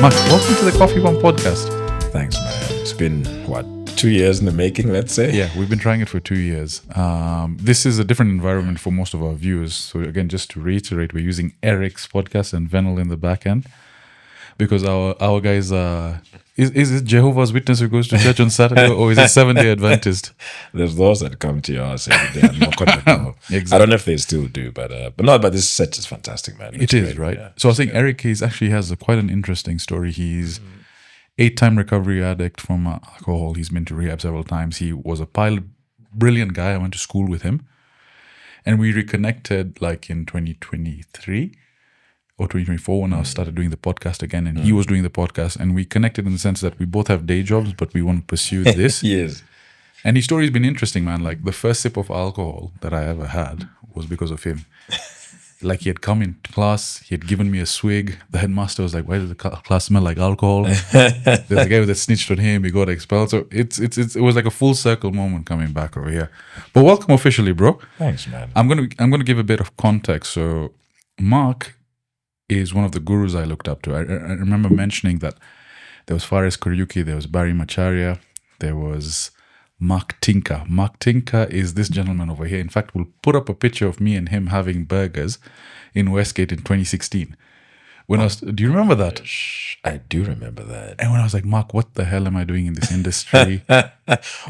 Mark, welcome to the CoffeePump Podcast. Thanks, man. It's been, 2 years in the making, let's say? Yeah, we've been trying it for 2 years. This is a different environment for most of our viewers. So again, just to reiterate, we're using Eric's podcast and Venel in the back end because our guys are... Is it Jehovah's Witness who goes to church on Saturday or is it Seventh-day Adventist? There's those that come to your house every day and knock on the door. Exactly. I don't know if they still do, but this set is fantastic, man. It is, right? Yeah. So I think Eric has quite an interesting story. He's 8-time recovery addict from alcohol. He's been to rehab several times. He was a pilot, brilliant guy. I went to school with him. And we reconnected like in 2023 or 2024 when I started doing the podcast again. And he was doing the podcast. And we connected in the sense that we both have day jobs, but we want to pursue this. Yes. And his story's been interesting, man. Like the first sip of alcohol that I ever had was because of him. Like he had come in class, he had given me a swig. The headmaster was like, "Why does the class smell like alcohol?" There's a guy that snitched on him. He got expelled. So it was like a full circle moment coming back over here. But welcome officially, bro. Thanks, man. I'm gonna give a bit of context. So Mark is one of the gurus I looked up to. I remember mentioning that there was Fares Koryuki, there was Barry Macharia, there was Mark Tinka. Mark Tinka is this gentleman over here. In fact, we'll put up a picture of me and him having burgers in Westgate in 2016. Do you remember that? I do remember that. And when I was like, Mark, what the hell am I doing in this industry?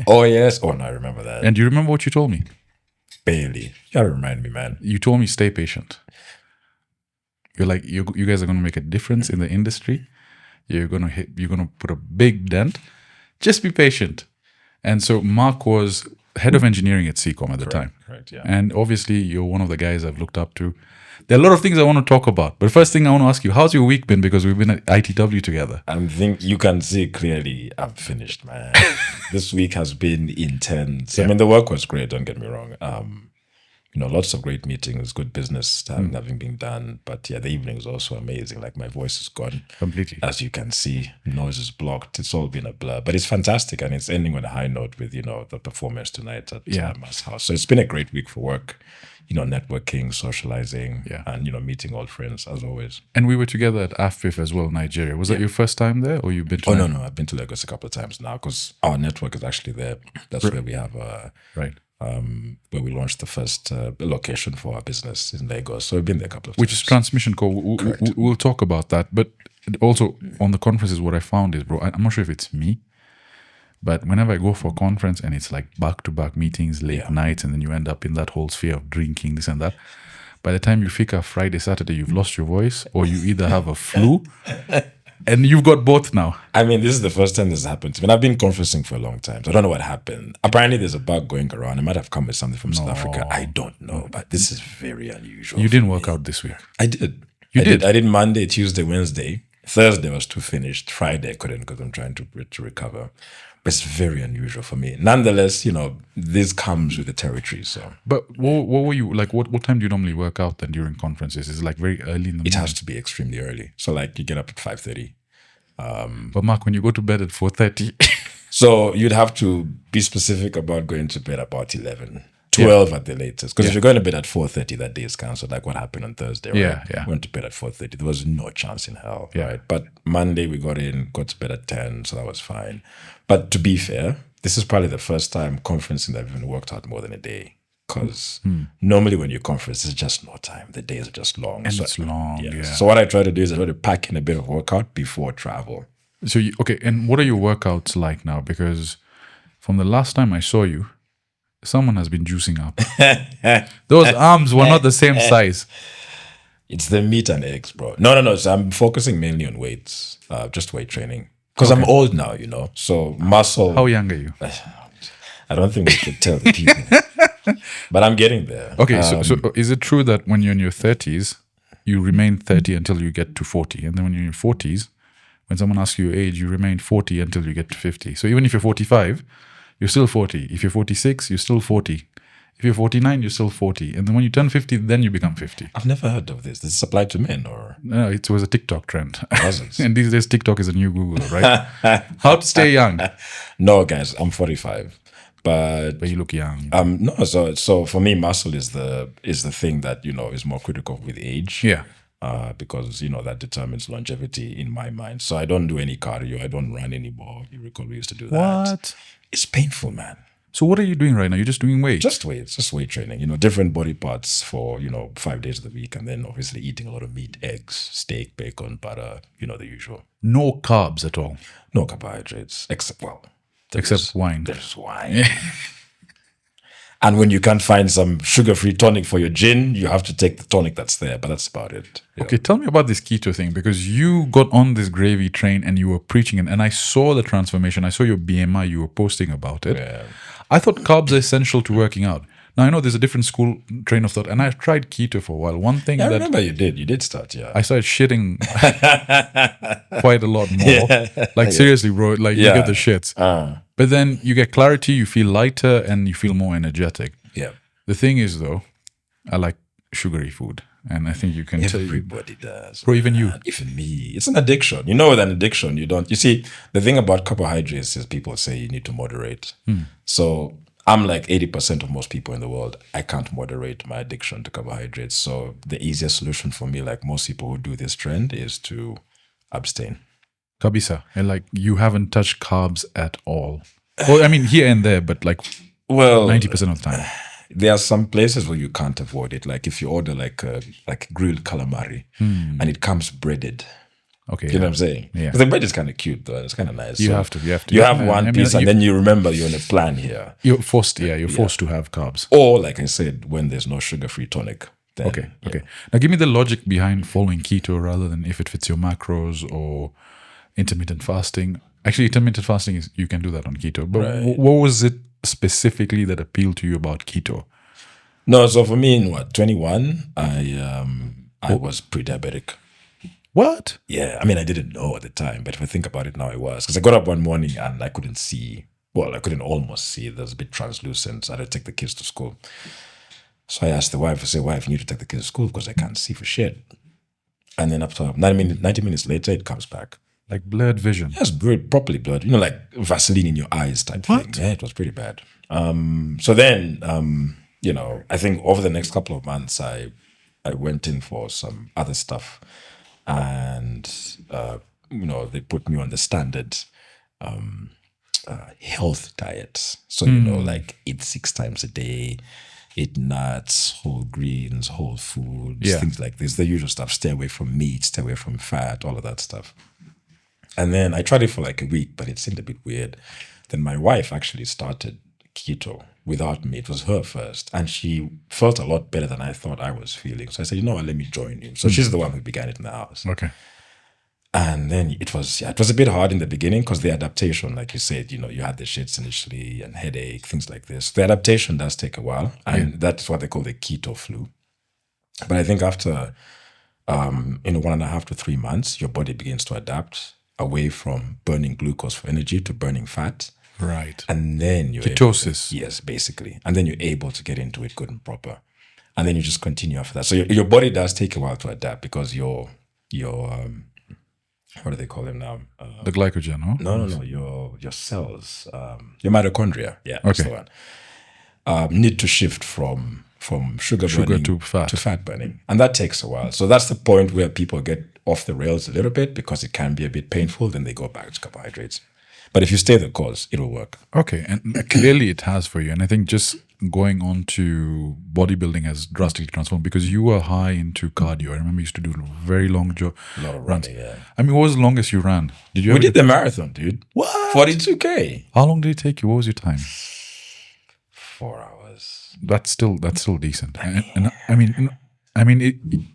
Oh, yes. Oh, no, I remember that. And do you remember what you told me? Barely. You gotta remind me, man. You told me stay patient. You're like, you guys are going to make a difference in the industry. You're going to put a big dent. Just be patient. And so Mark was head of engineering at SEACOM at the time. Correct, yeah. And obviously you're one of the guys I've looked up to. There are a lot of things I want to talk about. But first thing I want to ask you, how's your week been? Because we've been at ITW together. I think you can see clearly I'm finished, man. This week has been intense. Yeah. I mean, the work was great, don't get me wrong. Lots of great meetings, good business having been done. But yeah, the evening was also amazing. Like my voice is gone. Completely. As you can see, noise is blocked. It's all been a blur. But it's fantastic. And it's ending on a high note with, the performance tonight at Ma's house. So it's been a great week for work. Networking, socializing, and, meeting old friends as always. And we were together at AFPIF as well, Nigeria. Was that your first time there or you've been to No. I've been to Lagos a couple of times now because our network is actually there. That's where we have... Right. Where we launched the first location for our business in Lagos. So we've been there a couple of times. Which is Transmission Co. We'll talk about that. But also on the conferences, what I found is, bro, I'm not sure if it's me, but whenever I go for a conference and it's like back-to-back meetings, late nights, and then you end up in that whole sphere of drinking, this and that, by the time you figure Friday, Saturday, you've lost your voice or you either have a flu and you've got both now. I mean, this is the first time this happened to me. I've been conferencing for a long time, so I don't know what happened. Apparently, there's a bug going around. I might have come with something from South Africa. I don't know, but this is very unusual. You didn't work out this week. I did. You did? I did Monday, Tuesday, Wednesday. Thursday was too finished. Friday I couldn't because I'm trying to recover. But it's very unusual for me. Nonetheless, this comes with the territory. So, but what were you like? What time do you normally work out then during conferences? Is it like very early in the morning? It has to be extremely early. So like you get up at 5:30. But Mark, when you go to bed at 4:30, so you'd have to be specific about going to bed about 11, 12 at the latest. Because if you're going to bed at 4:30, that day is cancelled. Like what happened on Thursday, right? Yeah. Went to bed at 4:30. There was no chance in hell, Yeah. right? But Monday we got to bed at 10, so that was fine. But to be fair, this is probably the first time conferencing that I've even worked out more than a day. Because normally when you conference, it's just no time. The days are just long. And it's long, yeah. So what I try to do is I try to pack in a bit of workout before travel. So, and what are your workouts like now? Because from the last time I saw you, someone has been juicing up. Those arms were not the same size. It's the meat and eggs, bro. No. So I'm focusing mainly on weights, just weight training. Because I'm old now, so muscle... How young are you? I don't think we should tell the people. But I'm getting there. Okay, so is it true that when you're in your 30s, you remain 30 until you get to 40? And then when you're in your 40s, when someone asks you your age, you remain 40 until you get to 50. So even if you're 45, you're still 40. If you're 46, you're still 40. If you're 49, you're still 40. And then when you turn 50, then you become 50. I've never heard of this. Does this apply to men or? No, it was a TikTok trend. Was it? And these days, TikTok is a new Google, right? How to stay young. No, guys, I'm 45. But you look young. No, so for me, muscle is the thing that, is more critical with age. Yeah. because, that determines longevity in my mind. So I don't do any cardio. I don't run anymore. You recall we used to do that. What? It's painful, man. So what are you doing right now? You're just doing weight? Just weight training, different body parts for, 5 days of the week. And then obviously eating a lot of meat, eggs, steak, bacon, butter, the usual. No carbs at all? No carbohydrates, except wine. There's wine. And when you can't find some sugar-free tonic for your gin, you have to take the tonic that's there. But that's about it. Okay, tell me about this keto thing, because you got on this gravy train and you were preaching it. And I saw the transformation. I saw your BMI. You were posting about it. Yeah. I thought carbs are essential to working out. Now, I know there's a different school train of thought. And I've tried keto for a while. One thing I that remember you did start, yeah. I started shitting quite a lot more. Seriously, bro, you get the shits. But then you get clarity, you feel lighter, and you feel more energetic. Yeah. The thing is, though, I like sugary food. And I think you can tell. Everybody does. Bro, even you. Even me. It's an addiction. With an addiction, you don't. You see, the thing about carbohydrates is people say you need to moderate. So I'm like 80% of most people in the world. I can't moderate my addiction to carbohydrates. So the easiest solution for me, like most people who do this trend, is to abstain. Kabisa. And you haven't touched carbs at all. Well, I mean, here and there, but 90% of the time. There are some places where you can't avoid it. Like if you order like grilled calamari and it comes breaded. Okay. You know what I'm saying? Yeah. The bread is kind of cute though. It's kind of nice. You have to. You have one piece and then you remember you're on a plan here. You're forced to have carbs. Or like I said, when there's no sugar-free tonic. Then, Okay. Now give me the logic behind following keto rather than if it fits your macros or intermittent fasting. Actually, intermittent fasting you can do that on keto. But what was it specifically that appealed to you about keto? No, so for me in 21, I was pre-diabetic. What? Yeah, I mean, I didn't know at the time, but if I think about it now, I was. Because I got up one morning and I couldn't see. Well, I couldn't almost see. There was a bit translucent. So I had to take the kids to school. So I asked the wife, I said, wife, you need to take the kids to school because I can't see for shit. And then after 90 minutes later, it comes back. Like blurred vision? Yes, properly blurred. Like Vaseline in your eyes type thing. Yeah, it was pretty bad. So then, I think over the next couple of months, I went in for some other stuff. And, they put me on the standard health diet. So, eat 6 times a day, eat nuts, whole greens, whole foods, things like this. The usual stuff. Stay away from meat, stay away from fat, all of that stuff. And then I tried it for a week, but it seemed a bit weird. Then my wife actually started keto without me. It was her first. And she felt a lot better than I thought I was feeling. So I said, let me join you. So she's the one who began it in the house. Okay. And then it was a bit hard in the beginning because the adaptation, like you said, you had the shits initially and headache, things like this. The adaptation does take a while. And that's what they call the keto flu. But I think after, 1.5 to 3 months, your body begins to adapt away from burning glucose for energy to burning fat. Right. And then you're ketosis. Yes, basically. And then you're able to get into it good and proper. And then you just continue after that. So your body does take a while to adapt because your what do they call them now? The glycogen, no? No. Your cells, your mitochondria. Yeah, that's the one. Need to shift from sugar burning to fat burning. And that takes a while. So that's the point where people get off the rails a little bit because it can be a bit painful. Then they go back to carbohydrates. But if you stay the course, it'll work. Okay. And clearly it has for you. And I think just going on to bodybuilding has drastically transformed because you were high into cardio. I remember you used to do very long a lot of runs. Running, yeah. I mean, what was the longest you ran? We did the marathon, dude. What? 42K. How long did it take you? What was your time? 4 hours. That's still decent. And I mean,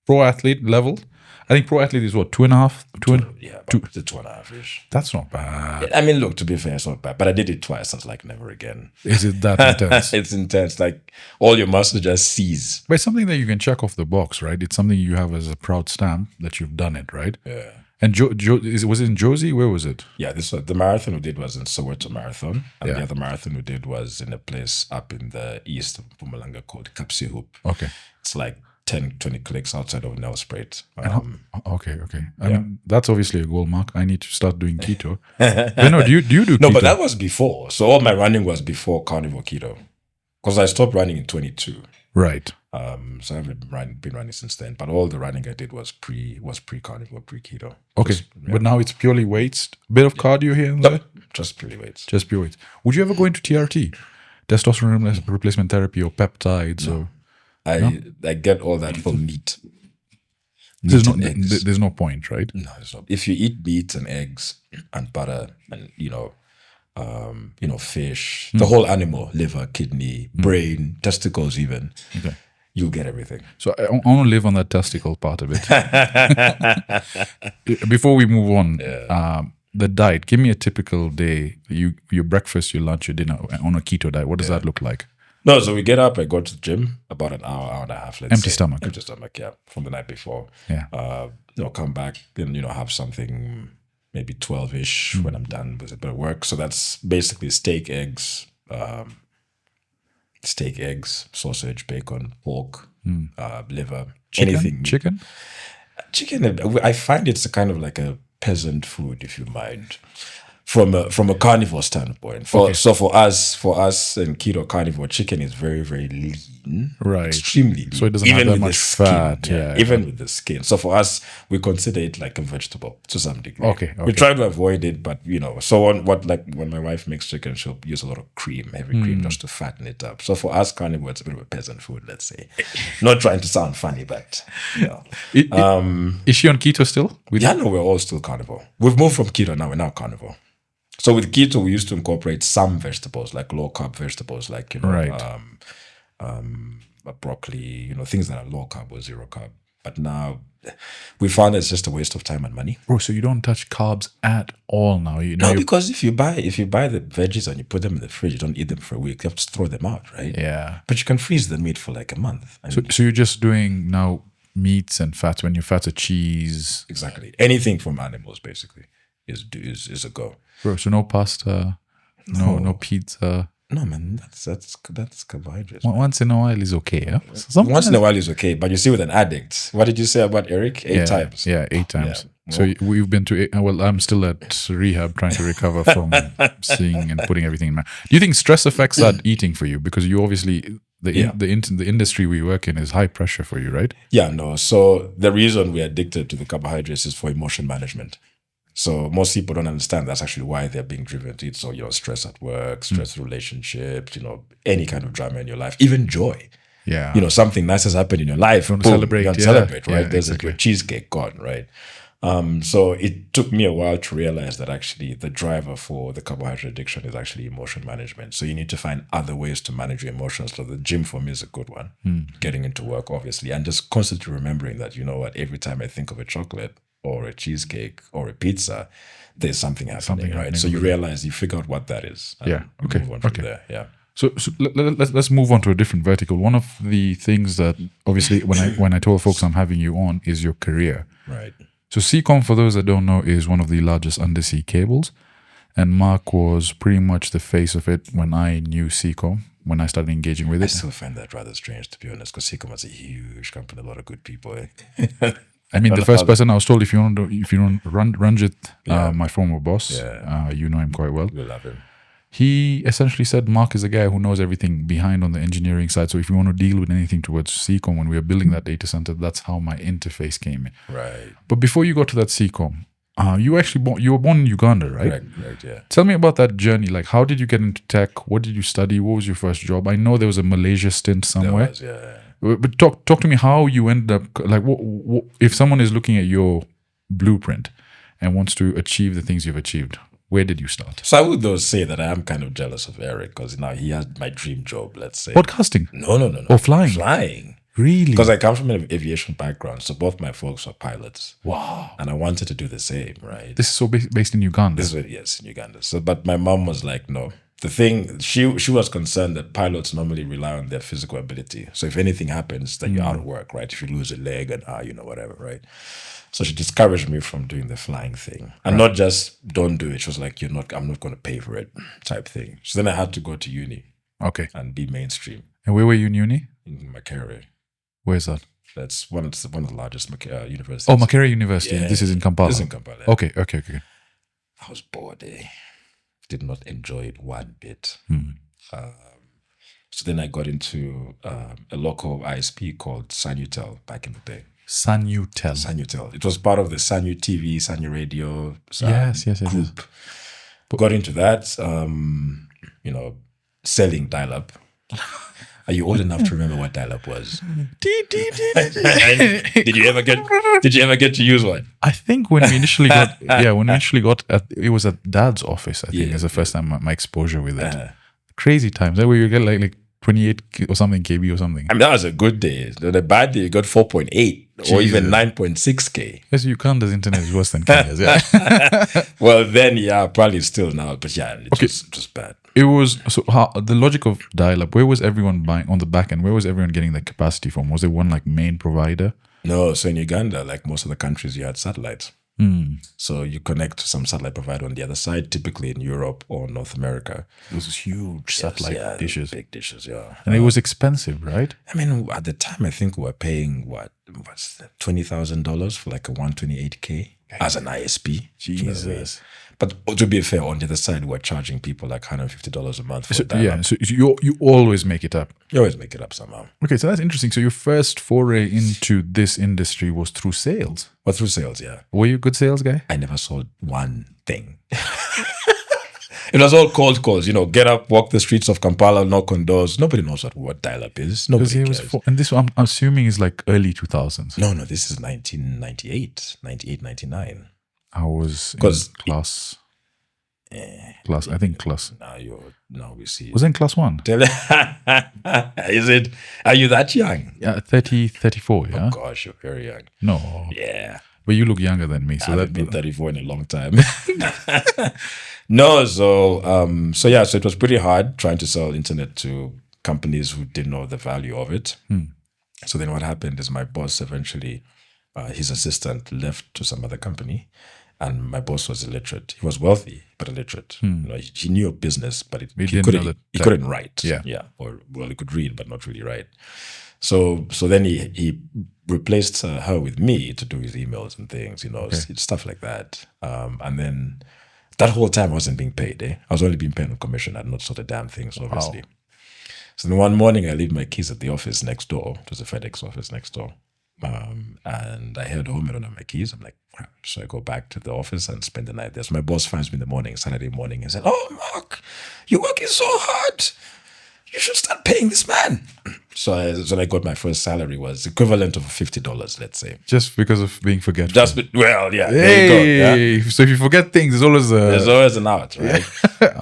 pro athlete level. I think pro athlete is what, 2.5? Yeah, about 2.5-ish. That's not bad. I mean, look, to be fair, it's not bad. But I did it twice. I was like, never again. Is it that intense? It's intense. Like all your muscles just seize. But it's something that you can check off the box, right? It's something you have as a proud stamp that you've done it, right? Yeah. And was it in Josie? Where was it? Yeah, the marathon we did was in Soweto Marathon. And Yeah. the other marathon we did was in a place up in the east of Mpumalanga called Kapsihoop. Okay. It's like 10, 20 clicks outside of Nelspruit. Okay. I mean, that's obviously a goal, Mark. I need to start doing keto. Do you do keto? No, but that was before. So all my running was before carnivore keto. Because I stopped running in 22. Right. So I haven't been running since then. But all the running I did was pre-carnivore, pre-keto. Okay, but now it's purely weights, bit of cardio here and there? Just purely weights. Just pure weights. Would you ever go into TRT, testosterone replacement therapy, or peptides? No. Or I get all that from meat. there's and eggs. there's no point, right? No, it's not. If you eat meat and eggs and butter and fish, the whole animal, liver, kidney, brain, testicles, even, Okay. you'll get everything. So I want to live on that testicle part of it. Before we move on, the diet. Give me a typical day. Your breakfast, your lunch, your dinner on a keto diet. What does that look like? No, so we get up, I go to the gym, about an hour and a half, let's Empty say. stomach. Empty stomach, yeah, from the night before. Yeah. Come back and, have something maybe 12-ish when I'm done with a bit of work. So that's basically steak, eggs, sausage, bacon, pork, liver, anything. Chicken? Chicken, I find it's a kind of like a peasant food, if you mind. From a carnivore standpoint. So for us in keto carnivore, chicken is very, very lean. Right. Extremely lean. So it doesn't have that much fat. Even with the skin. So for us, we consider it like a vegetable to some degree. Okay. We try to avoid it, but so on when my wife makes chicken, she'll use a lot of cream, heavy cream, just to fatten it up. So for us, carnivore, it's a bit of a peasant food, let's say. Not trying to sound funny, but Is she on keto still? No, we're all still carnivore. We've moved from keto now, we're now carnivore. So with keto, we used to incorporate some vegetables, like low carb vegetables, like broccoli, things that are low carb or zero carb. But now we found it's just a waste of time and money. Bro, so you don't touch carbs at all now? No, because if you buy the veggies and you put them in the fridge, you don't eat them for a week. You have to throw them out, right? Yeah. But you can freeze the meat for like a month. So you're just doing now meats and fats. When your fats are cheese. Exactly. Anything from animals, basically, is a go. Bro, so no pasta, no pizza. No, man, that's carbohydrates. Once in a while is okay, yeah? Once in a while is okay, but you see with an addict, what did you say about Eric? 8 times. Yeah, 8 times. Yeah. So we've been to, I'm still at rehab trying to recover from seeing and putting everything in my... Do you think stress affects that eating for you? Because you obviously, the industry we work in is high pressure for you, right? Yeah, no. So the reason we're addicted to the carbohydrates is for emotion management. So most people don't understand that's actually why they're being driven to it. So, stress at work, stress relationships, any kind of drama in your life, even joy. Yeah. Something nice has happened in your life. You want to celebrate. You want to celebrate, right? Yeah, There's a cheesecake gone, right? So it took me a while to realize that actually the driver for the carbohydrate addiction is actually emotion management. So you need to find other ways to manage your emotions. So the gym for me is a good one. Getting into work, obviously, and just constantly remembering that, every time I think of a chocolate or a cheesecake or a pizza, there's something happening, right? So you realize, you figure out what that is. Yeah. Okay. Move on from there. Yeah. So let's move on to a different vertical. One of the things that obviously when I told folks I'm having you on is your career. Right. So SEACOM, for those that don't know, is one of the largest undersea cables. And Mark was pretty much the face of it when I knew SEACOM, when I started engaging with it. I still find that rather strange, to be honest, because SEACOM was a huge company, a lot of good people. I mean, the first person I was told, if you want to run Ranjit, my former boss, you know him quite well. We love him. He essentially said Mark is a guy who knows everything behind on the engineering side. So if you want to deal with anything towards SEACOM, when we were building that data center, that's how my interface came in. Right. But before you got to that SEACOM, you were born in Uganda, right? Correct, yeah. Tell me about that journey. Like, how did you get into tech? What did you study? What was your first job? I know there was a Malaysia stint somewhere. There was, yeah. But talk to me how you ended up, like, what, if someone is looking at your blueprint and wants to achieve the things you've achieved, where did you start? So I would though say that I am kind of jealous of Eric because now he had my dream job, let's say. Podcasting? No. Or flying? Flying. Really? Because I come from an aviation background, so both my folks are pilots. Wow. And I wanted to do the same, right? This is so based in Uganda? Yes, in Uganda. So, but my mom was like, no. The thing, she was concerned that pilots normally rely on their physical ability. So if anything happens, then you're out of work, right? If you lose a leg and whatever, right? So she discouraged me from doing the flying thing. And not just don't do it. She was like, I'm not going to pay for it type thing. So then I had to go to uni. Okay. And be mainstream. And where were you in uni? In Makerere. Where's that? That's one of the largest universities. Oh, Makerere University. Yeah. This is in Kampala. This is in Kampala. Okay. I was bored. Did not enjoy it one bit. So then I got into a local ISP called Sanutel back in the day. Sanutel. It was part of the Sanu TV, Sanu Radio Yes. group. Got into that, selling dial-up. Are you old enough to remember what dial-up was? Did you ever get to use one? I think when we initially got, it was at Dad's office. I think is the first time my exposure with it. Crazy times. That way you get like 28 or something KB or something. I mean, that was a good day. The bad day, you got 4.8 or even 9.6K. Yes, Uganda's internet is worse than Kenya's. Yeah. Well, then, probably still now, but it was just bad. It was the logic of dial-up. Where was everyone buying on the back end? Where was everyone getting the capacity from? Was there one like main provider? No, so in Uganda, like most of the countries, you had satellites. So you connect to some satellite provider on the other side, typically in Europe or North America. Those huge satellite dishes. Big dishes, yeah. And it was expensive, right? I mean, at the time, I think we were paying, what's $20,000 for like a 128K as an ISP. Jesus. But to be fair, on the other side, we're charging people like $150 a month for that. Yeah, so you always make it up. You always make it up somehow. Okay, so that's interesting. So your first foray into this industry was through sales? Well, through sales, yeah. Were you a good sales guy? I never sold one thing. It was all cold calls, get up, walk the streets of Kampala, knock on doors. Nobody knows what dial-up is. Nobody cares. And this, I'm assuming, is like early 2000s. No, this is 1998, 99. I was in class. I think class. Now we see. Was in class 1? Is it? Are you that young? Yeah, 30, 34, yeah? Oh gosh, you're very young. No. Yeah. But you look younger than me. So I've been 34 in a long time. No, so it was pretty hard trying to sell internet to companies who didn't know the value of it. So then what happened is my boss eventually, his assistant left to some other company. And my boss was illiterate. He was wealthy, but illiterate. He knew a business, but he couldn't write. Yeah. He could read, but not really write. So then he replaced her with me to do his emails and things, stuff like that. And then that whole time I wasn't being paid. I was only being paid on commission. I had not sold a damn thing, so obviously. Wow. So then one morning I leave my keys at the office next door. It was a FedEx office next door. And I head home, I don't have my keys. I'm like, crap. So I go back to the office and spend the night there. So my boss finds me in the morning, Saturday morning, and said, "Oh, Mark, you're working so hard. You should start paying this man." So I got my first salary was equivalent of $50, let's say. Just because of being forgetful. Yeah. Hey, there you go, yeah. So if you forget things, there's always an out, right?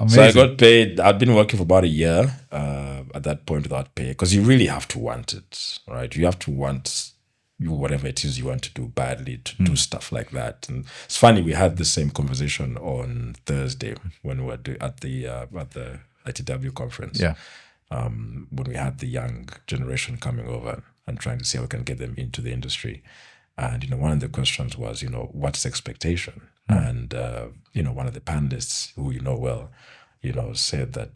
So I got paid. I'd been working for about a year at that point without pay, because you really have to want it, right? You have to want whatever it is you want to do badly to do stuff like that. And it's funny, we had the same conversation on Thursday when we were at the ITW conference. Yeah. When we had the young generation coming over and trying to see how we can get them into the industry. And, one of the questions was, what's the expectation? And, one of the panelists who well, said that,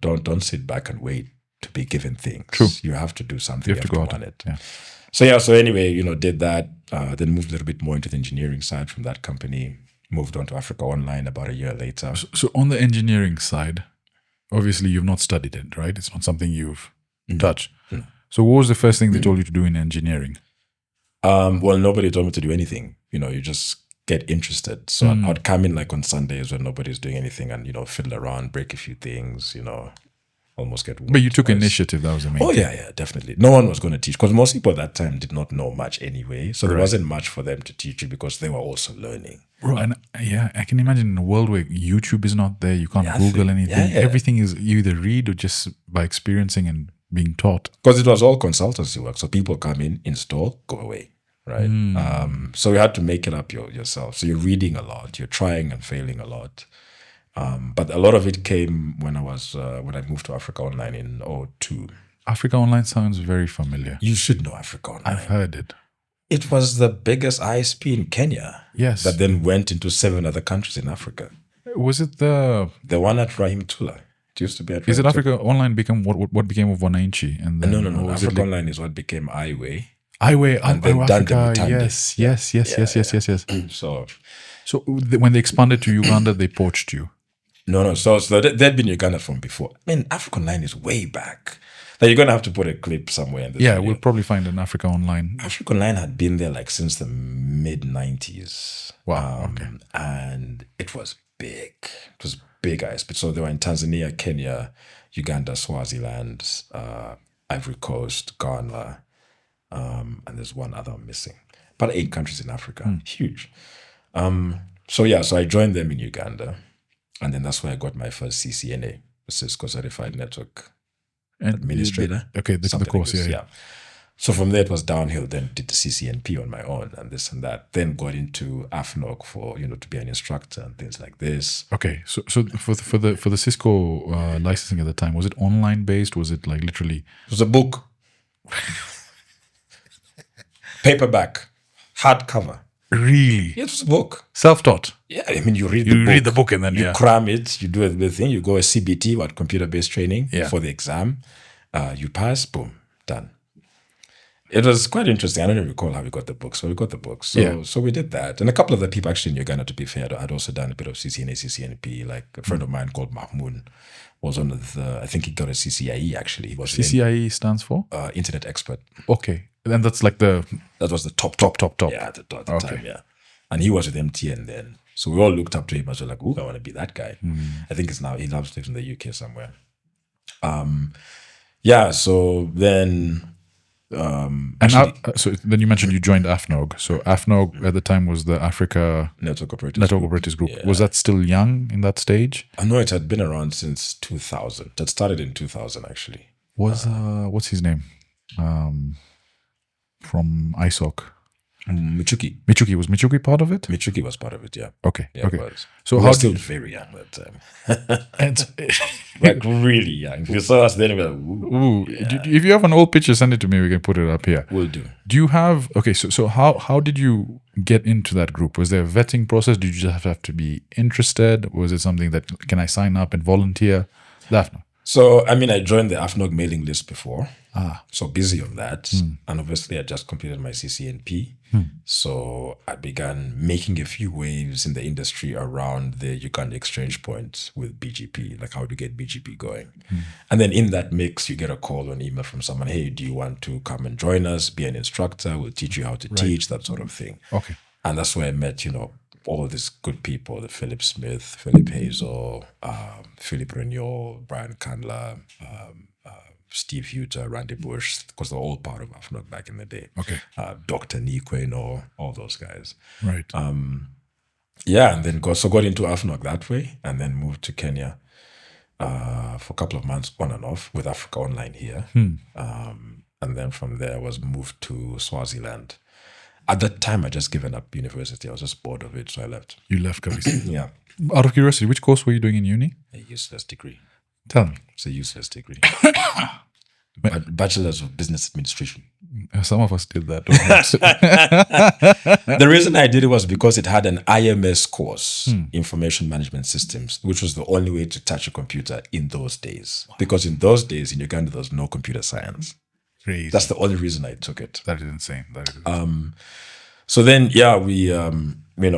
don't sit back and wait to be given things. True. You have to do something. You have to go out want it. Yeah. So anyway, did that, then moved a little bit more into the engineering side from that company, moved on to Africa Online about a year later. So on the engineering side, obviously you've not studied it, right? It's not something you've touched. No. So what was the first thing they told you to do in engineering? Well, nobody told me to do anything. You just get interested. So I'd come in like on Sundays when nobody's doing anything and, fiddle around, break a few things, almost get But you took initiative, that was amazing. Oh, yeah, definitely. No one was going to teach, because most people at that time did not know much anyway. So there wasn't much for them to teach you, because they were also learning. Bro, and I can imagine in a world where YouTube is not there, you can't Google anything. Yeah. Everything is you either read or just by experiencing and being taught. Because it was all consultancy work. So people come in, install, go away, right? So you had to make it up yourself. So you're reading a lot, you're trying and failing a lot. But a lot of it came when I moved to Africa Online in 2002. Africa Online sounds very familiar. You should know Africa Online. I've heard it. It was the biggest ISP in Kenya. Yes. That then went into 7 other countries in Africa. Was it the one at Rahim Tula? It used to be at Rahim Is it Africa Online became what became of Wananchi? And then, no. Africa Online is what became iWay. And then Africa, yes. So when they expanded to Uganda, they poached you. No. So they'd been in Uganda from before. I mean, Africa Online is way back. Like, you're going to have to put a clip somewhere in this Yeah, video. we'll probably find an Africa Online. Africa Online had been there like since the mid-90s. Wow, okay. And it was big. It was big ISP. So they were in Tanzania, Kenya, Uganda, Swaziland, Ivory Coast, Ghana, and there's one other I'm missing. About 8 countries in Africa. Huge. So I joined them in Uganda. And then that's where I got my first CCNA, Cisco Certified Network Administrator. The course, yeah. So from there it was downhill. Then did the CCNP on my own and this and that. Then got into AFNOG for to be an instructor and things like this. Okay, so for the Cisco licensing at the time, was it online based? Was it like literally? It was a book, paperback, hardcover. Really? Yeah, it was a book. Self-taught. Yeah, I mean, you read the book and then you cram it, you do everything, you go a CBT, computer-based training for the exam, you pass, boom, done. It was quite interesting. I don't even recall how we got the books, but we got the books. So we did that. And a couple of the people actually in Uganda, to be fair, had also done a bit of CCNA, CCNP. Like a friend of mine called Mahmoud was one of the, I think he got a CCIE actually. He was CCIE stands for? Internet Expert. Okay. And that's like that was the top. Yeah, at the time, yeah. And he was with MTN then. So we all looked up to him as well, like, ooh, I want to be that guy. I think it's now, he lives in the UK somewhere. So then... so then you mentioned you joined AFNOG. So AFNOG at the time was the Africa Network Operators Group. Yeah. Was that still young in that stage? I know it had been around since 2000. That started in 2000 actually. What's his name? From ISOC. Michuki. Was Michuki part of it? Michuki was part of it, yeah. Okay. Yeah, okay. So how still very young at that time. Like really young. If you saw us then, we're like, ooh. Yeah. If you have an old picture, send it to me. We can put it up here. Will do. Do you have So how did you get into that group? Was there a vetting process? Did you just have to be interested? Was it something that can I sign up and volunteer? So I mean, I joined the AFNOG mailing list before. So busy on that. And obviously I just completed my CCNP. So I began making a few waves in the industry around the Uganda exchange point with BGP, like how to get BGP going. And then in that mix, you get a call or an email from someone, hey, do you want to come and join us, be an instructor? We'll teach you how to teach, that sort of thing. Okay. And that's where I met, all these good people, the Philip Smith, Philip Hazel, Philip Renault, Brian Candler, Steve Huter, Randy Bush, because they're all part of AFNOG back in the day. Okay. Dr. Nikweno, all those guys. Right. And then got into AFNOG that way, and then moved to Kenya for a couple of months on and off with Africa Online here. And then from there I was moved to Swaziland. At that time, I just given up university. I was just bored of it, so I left. You left, Kavis. Yeah. Out of curiosity, which course were you doing in uni? A useless degree. Tell me. It's a useless degree. Bachelor's of Business Administration. Some of us did that. The reason I did it was because it had an IMS course, Information Management Systems, which was the only way to touch a computer in those days. Because in those days, in Uganda, there was no computer science. Crazy. That's the only reason I took it. That is insane. So then, we,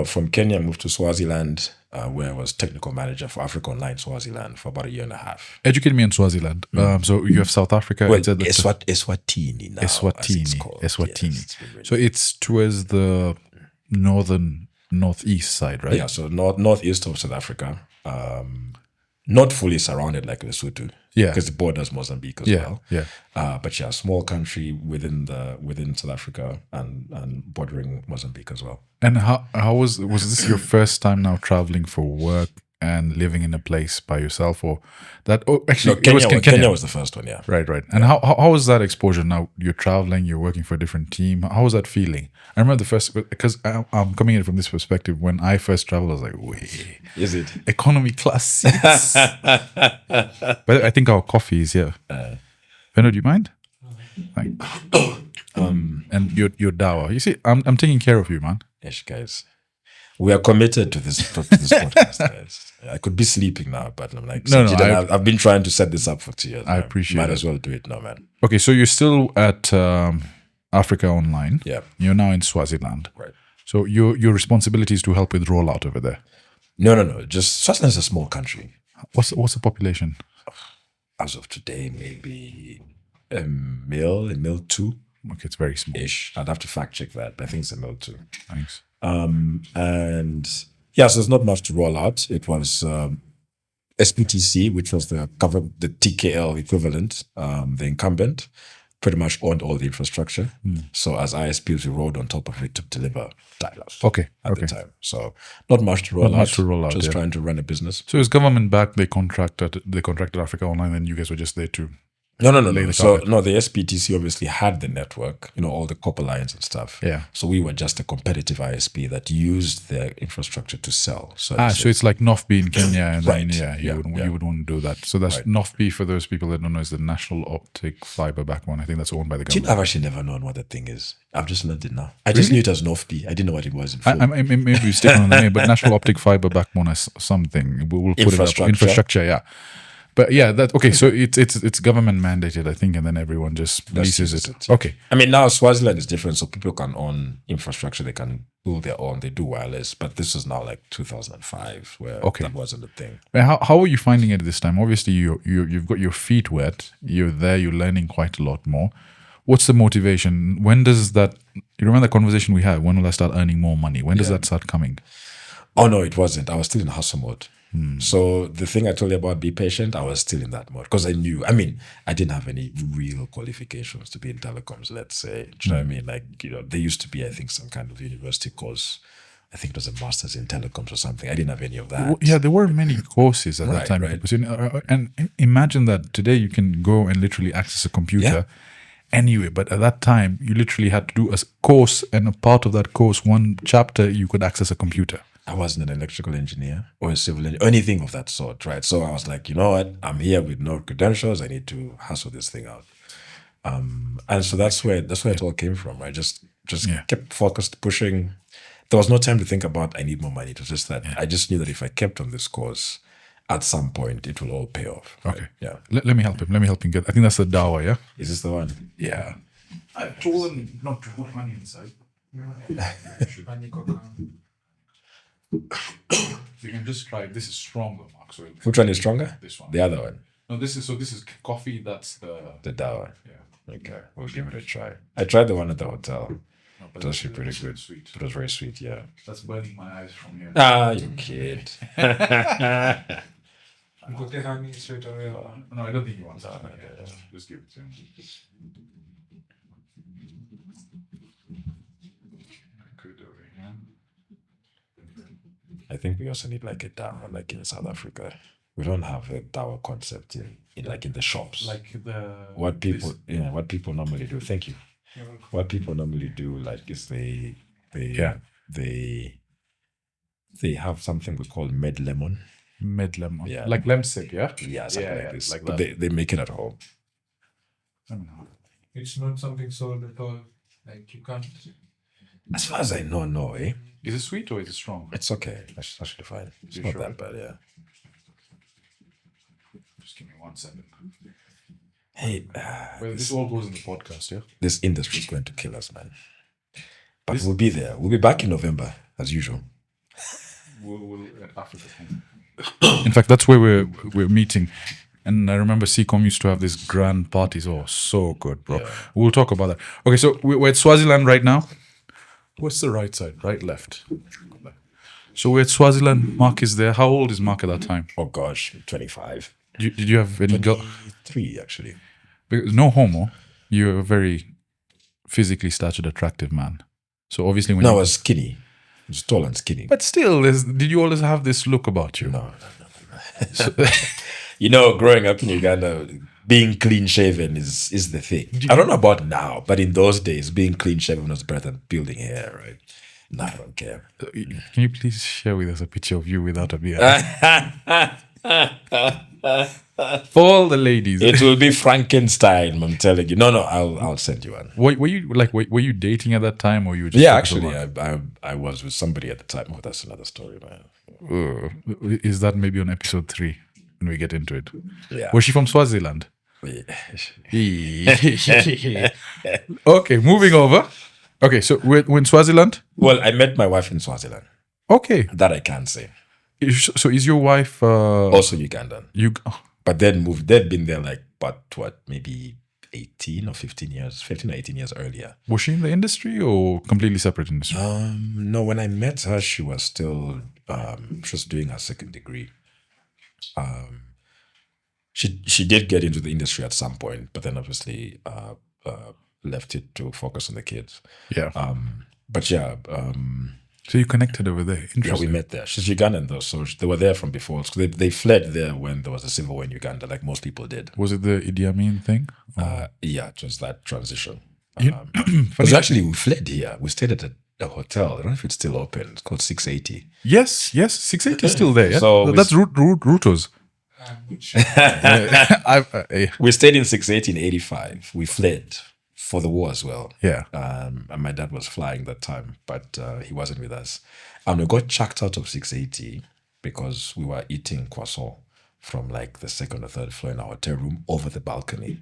from Kenya, moved to Swaziland, where I was technical manager for Africa Online Swaziland for about a year and a half. Educate me on Swaziland. So you have South Africa. Well, Eswatini now. Eswatini. Yes, so it's towards the northeast side, right? Yeah, so northeast of South Africa. Not fully surrounded like Lesotho. Yeah. Because the borders Mozambique as well. Yeah. But small country within South Africa and bordering Mozambique as well. And how was this your first time now traveling for work and living in a place by yourself, or that? Oh, actually, Kenya was the first one. Yeah. Right. And how was that exposure? Now you're traveling, you're working for a different team. How was that feeling? I remember the first, because I'm coming in from this perspective. When I first traveled, I was like, "Wait, is it economy class seats?" But I think our coffee is here. Benno, do you mind? And your dawa. You see, I'm taking care of you, man. Yes, guys. We are committed to this podcast, guys. I could be sleeping now, but I'm like, I've been trying to set this up for 2 years. I appreciate it. Might as well do it now, man. Okay, so you're still at Africa Online. Yeah. You're now in Swaziland. Right. So your responsibility is to help with rollout over there. No. Just Swaziland is a small country. What's the population? As of today, maybe a mil 2 Okay, it's very small. ish. I'd have to fact check that, but I think it's a mil 2. Thanks. And yeah, so there's not much to roll out. It was SPTC, which was the TKL equivalent, the incumbent, pretty much owned all the infrastructure. So as ISPs, we rode on top of it to deliver dial-up. Okay. At the time. So not much to roll out. Just trying to run a business. So it was government backed. They contracted Africa Online, and you guys were just there to. No. So the SPTC obviously had the network, all the copper lines and stuff. Yeah. So we were just a competitive ISP that used their infrastructure to sell. So it's like NOFB in Kenya, and Right. then you would want to do that. So that's Right. NOFB, for those people that don't know, is the National Optic Fiber Backbone. I think that's owned by the government. I've actually never known what that thing is. I've just learned it now. I just knew it as NOFB. I didn't know what it was in full. Maybe we stick on the name, but National Optic Fiber Backbone is something. We'll put it up. Infrastructure, yeah. But yeah, so it's government mandated, I think, and then everyone just leases it. Okay. I mean, now Swaziland is different, so people can own infrastructure. They can build their own. They do wireless, but this is now like 2005, where that wasn't a thing. How are you finding it this time? Obviously, you've got your feet wet. You're there. You're learning quite a lot more. What's the motivation? When does that? You remember the conversation we had? When will I start earning more money? When does that start coming? Oh no, it wasn't. I was still in hustle mode. So the thing I told you about be patient, I was still in that mode because I knew. I mean, I didn't have any real qualifications to be in telecoms. Let's say, do you know what I mean? Like, there used to be, I think, some kind of university course. I think it was a master's in telecoms or something. I didn't have any of that. Yeah, there were many courses at that time. Right. And imagine that today you can go and literally access a computer anyway. But at that time, you literally had to do a course, and a part of that course, one chapter, you could access a computer. I wasn't an electrical engineer or a civil engineer, anything of that sort, right? So I was like, you know what? I'm here with no credentials. I need to hustle this thing out. And so that's where it all came from, right? Just kept focused, pushing. There was no time to think about I need more money. It was just that I just knew that if I kept on this course, at some point it will all pay off. Right? Okay. Yeah. Let me help him. Let me help him get. I think that's the dawa, yeah? Is this the one? Yeah. I told him not to put money inside. You can just try. This is stronger, Mark. So which one is stronger? This one. The other one. No, this is coffee. That's the dawa. Yeah. Okay, we'll give it a try. I tried the one at the hotel. But it was actually pretty good. Sweet. It was very sweet. Yeah. That's burning my eyes from here. Ah, you kid. You put the honey straight away. No, I don't think he wants that. Just give it to him. I think we also need like a dawa, like in South Africa. We don't have a dawa concept in the shops. Like what people normally do. Thank you. What people normally do, like, is they have something we call med lemon. Med lemon. Yeah. Like lemsip, yeah? Yeah, something like this. Like but they make it at home. It's not something sold at all. Like, you can't. As far as I know, no, eh? Is it sweet or is it strong? It's okay. That's actually fine. It's not that bad, yeah. Just give me 1 second. Hey, well, this all goes in the podcast, yeah? This industry is going to kill us, man. But we'll be there. We'll be back in November, as usual. We'll at Africa. In fact, that's where we're meeting. And I remember SEACOM used to have these grand parties. Oh, so good, bro. Yeah. We'll talk about that. Okay, so we're at Swaziland right now. What's the right side? Right, left. So we're at Swaziland. Mark is there. How old is Mark at that time? Oh, gosh, 25. Did you have any 23, actually. Because no homo. You're a very physically statured, attractive man. So obviously when I was skinny. I was tall and skinny. But still, did you always have this look about you? No. So, growing up in Uganda, being clean shaven is the thing. I don't know about now, but in those days, being clean shaven was better than building hair, right? No, I don't care. Can you please share with us a picture of you without a beard? For all the ladies, it will be Frankenstein. I'm telling you. No, I'll send you one. Were you dating at that time, or you were just? Yeah, actually, I was with somebody at the time. But that's another story, man. Is that maybe on episode 3 when we get into it? Yeah. Was she from Swaziland? Yeah. Okay, moving over. Okay, so we're in Swaziland. Well, I met my wife in Swaziland. Okay, that I can say. So is your wife Also Ugandan. oh, But they'd been there like, maybe 18 or 15 years, 15 or 18 years earlier. was she in the industry or completely separate industry? No, when I met her, she was still, she was doing her second degree. She did get into the industry at some point, but then obviously left it to focus on the kids. Yeah. But yeah, So you connected over there. yeah, Interesting. we met there. She's Ugandan though, so they were there from before. So they fled there when there was a civil war in Uganda, like most people did. Was it the Idi Amin thing? Yeah, it was that transition. You- Because actually we fled here. We stayed at a hotel. I don't know if it's still open. It's called 680. Yes, 680 is still there. Yeah? So That's Ruto's. Which We stayed in 680 in 85. We fled for the war as well. Yeah. And my dad was flying that time, but he wasn't with us. And we got chucked out of 680 because we were eating croissant from like the second or third floor in our hotel room over the balcony.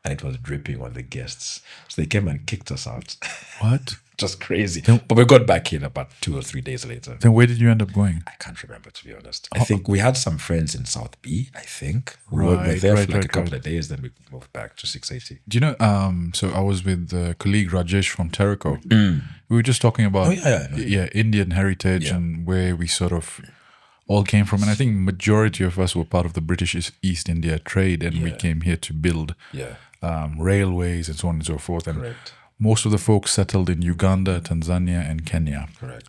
And it was dripping on the guests. So they came and kicked us out. What? Just crazy. But we got back in about 2 or 3 days later. Then where did you end up going? I can't remember, to be honest. I think we had some friends in South B, I think. We were Right, there right, for like right, a couple right. of days, then we moved back to 680. Do you know, so I was with the colleague Rajesh from Telecom. We were just talking about Indian heritage and where we sort of all came from. And I think majority of us were part of the British East India trade, and we came here to build Yeah. railways and so on and so forth. And Correct. most of the folks settled in Uganda, Tanzania, and Kenya. Correct.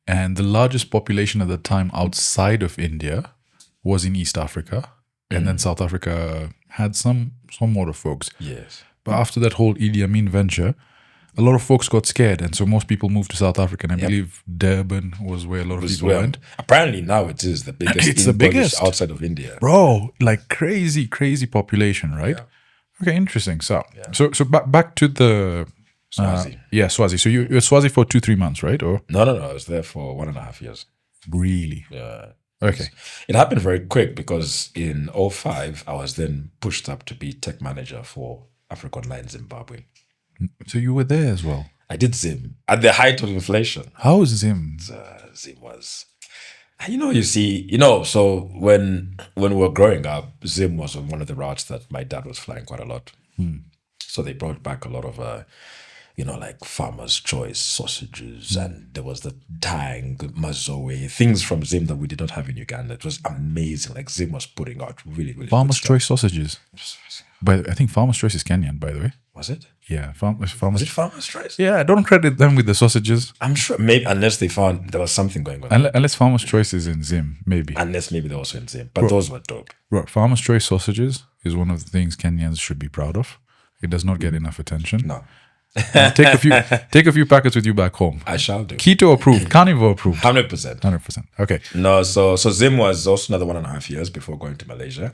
And the largest population at the time outside of India was in East Africa. And then South Africa had somewhat of folks. Yes. But after that whole Idi Amin venture, a lot of folks got scared. And so most people moved to South Africa. And I believe Durban was where a lot of people went. Apparently now it is the biggest. It's the biggest. outside of India. Bro, like crazy population, right? Okay, interesting. So back to the... Swazi. Swazi. So you were Swazi for 2-3 months, right? Or No. I was there for 1.5 years. really? Yeah. Okay. It happened very quick because in 2005, I was then pushed up to be tech manager for Africa Online Zimbabwe. So you were there as well. I did Zim at the height of inflation. How was Zim? Zim was, so when we were growing up, Zim was on one of the routes that my dad was flying quite a lot. So they brought back a lot of, like Farmer's Choice sausages, and there was the Tang, Mazoe, things from Zim that we did not have in Uganda. It was amazing. Like Zim was putting out really, really Farmer's good Choice sausages. But I think Farmer's Choice is Kenyan, by the way. stuff. Was it? Yeah, Was Farmer's. it Farmer's Choice? Yeah, don't credit them with the sausages. I'm sure, maybe, unless they found there was something going on. Unless Farmer's Choice is in Zim, maybe. Unless maybe they were also in Zim. But those were dope. Bro, Farmer's Choice sausages is one of the things Kenyans should be proud of. It does not get enough attention. No. Take a few packets with you back home. I shall do. Keto approved, carnivore approved. 100%. 100%. Okay. No, so Zim was also another 1.5 years before going to Malaysia.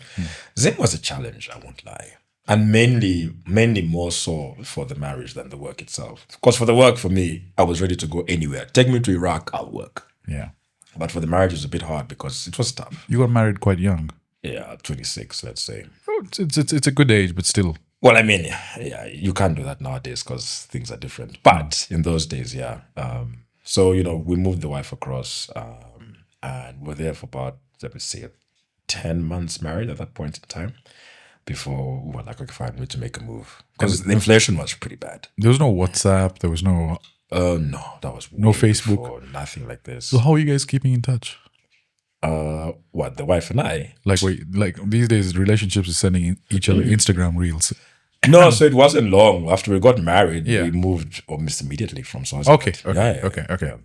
Zim was a challenge, I won't lie. And mainly more so for the marriage than the work itself. Because for the work, for me, I was ready to go anywhere. Take me to Iraq, I'll work. Yeah. But for the marriage, it was a bit hard because it was tough. You got married quite young. Yeah, 26, let's say. Oh, it's a good age, but still. Well, I mean, yeah, you can't do that nowadays because things are different. But in those days, yeah. So, we moved the wife across and we're there for about, let me say, 10 months married at that point in time before we were like, okay, fine, we need to make a move. Because the inflation was pretty bad. There was no WhatsApp. There was no... No, that was No way Facebook? before, nothing like this. So how are you guys keeping in touch? What, the wife and I? Like these days, relationships is sending each other Instagram reels. No, so it wasn't long. After we got married, Yeah. we moved almost immediately from Swaziland. Okay.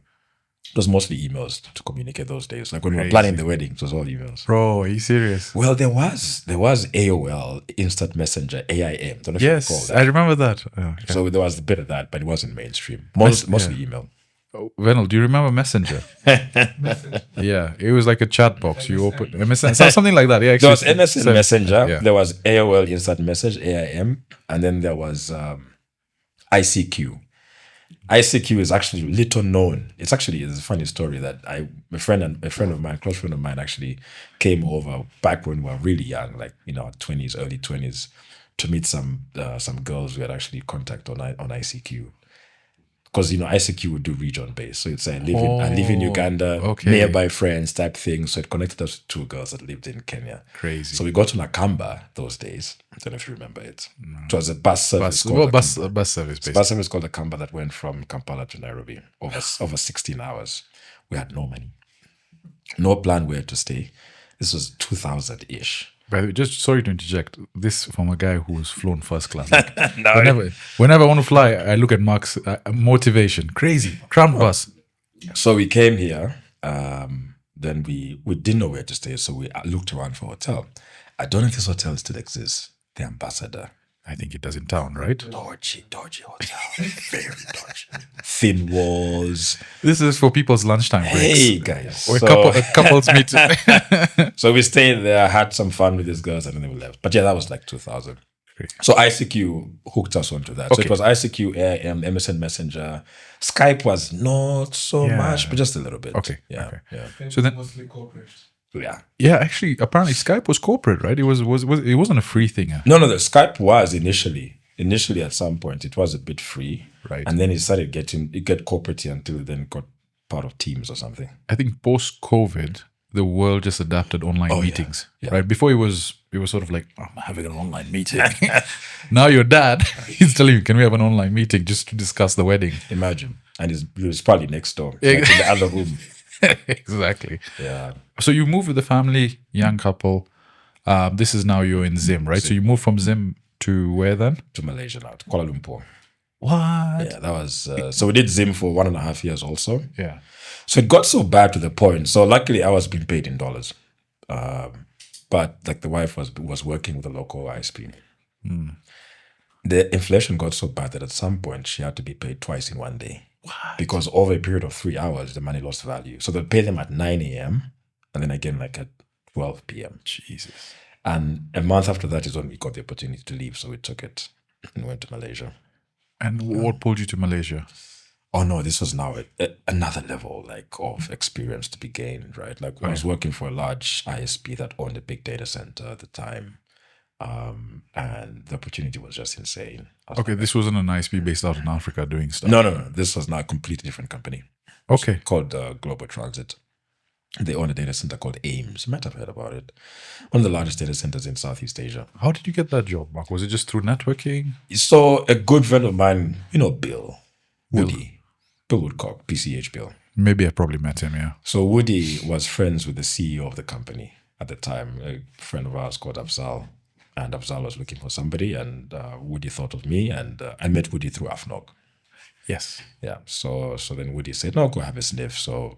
It was mostly emails to communicate those days. Like when we were planning the wedding, it was all emails. Bro, are you serious? Well, there was AOL, Instant Messenger, AIM. Don't know if you recall Yes, that. I remember that. Okay. So there was a bit of that, but it wasn't mainstream. Mostly email. Oh, Venel, do you remember Messenger? Yeah, it was like a chat box. You open MSN, something like that. Yeah, There was actually, MSN Messenger. Yeah. There was AOL Instant Message, AIM, and then there was ICQ. ICQ is actually little known. It's a funny story that a friend of mine, close friend of mine, actually came over back when we were really young, like 20s, early 20s, to meet some girls we had actually contact on ICQ. because ICQ would do region based. So it's I live in Uganda, okay. nearby friends type thing. So it connected us to two girls that lived in Kenya. Crazy. So we got to Nakamba those days. I don't know if you remember it. It was a bus service. Bus service, It's a basically. bus service called the Kamba that went from Kampala to Nairobi over 16 hours. We had no money, no plan where to stay. This was 2000-ish. By the way, just sorry to interject. This from a guy who's flown first class. Like, whenever I want to fly, I look at Mark's motivation. Crazy. Crammed bus. So we came here. Then we didn't know where to stay, so we looked around for a hotel. I don't know if this hotel still exists. The Ambassador. I think it does in town, right? Dodgy hotel. Very dodgy. Thin walls. This is for people's lunchtime breaks. Hey, guys. Or a couples meet. So we stayed there, had some fun with these girls, and then we left. But yeah, that was like 2000. Great. So ICQ hooked us onto that. So Okay. it was ICQ, MSN Messenger. Skype was not so much, but just a little bit. Okay, Yeah. okay. Yeah. So then- mostly corporate. Yeah. Yeah, actually, apparently Skype was corporate, right? It wasn't a free thing. No, the Skype was initially at some point, it was a bit free. Right. And then it started it got corporate until it then got part of Teams or something. I think post-COVID, the world just adapted online meetings, Yeah. right? Before it was sort of like, I'm having an online meeting. Now your dad, he's telling you, can we have an online meeting just to discuss the wedding? Imagine. And it was probably next door, like in the other room. Exactly. Yeah. So you moved with the family, young couple. This is now you're in Zim, right? So you moved from Zim to where then? To Malaysia now, to Kuala Lumpur. What? Yeah, that was so we did Zim for 1.5 years also. Yeah. So it got so bad to the point. So luckily I was being paid in dollars. But like the wife was working with a local ISP. The inflation got so bad that at some point she had to be paid twice in one day. What? Because over a period of 3 hours, the money lost value. So they'd pay them at 9 a.m. and then again like at 12 p.m. Jesus. And a month after that is when we got the opportunity to leave. So we took it and went to Malaysia. And what pulled you to Malaysia? Oh no, this was now another level like of experience to be gained, right? Like I was working for a large ISP that owned a big data center at the time. And the opportunity was just insane. Okay, this wasn't an ISP based out in Africa doing stuff. No. This was now a completely different company. Okay. Called Global Transit. They own a data center called AIMS. You might have heard about it. One of the largest data centers in Southeast Asia. How did you get that job, Mark? Was it just through networking? So a good friend of mine, Bill Woodcock, PCH Bill. Maybe I probably met him, yeah. So Woody was friends with the CEO of the company at the time, a friend of ours called Afzal. And Afzal was looking for somebody, and Woody thought of me, and I met Woody through AFNOG. Yes. Yeah, so then Woody said, no, go have a sniff. So,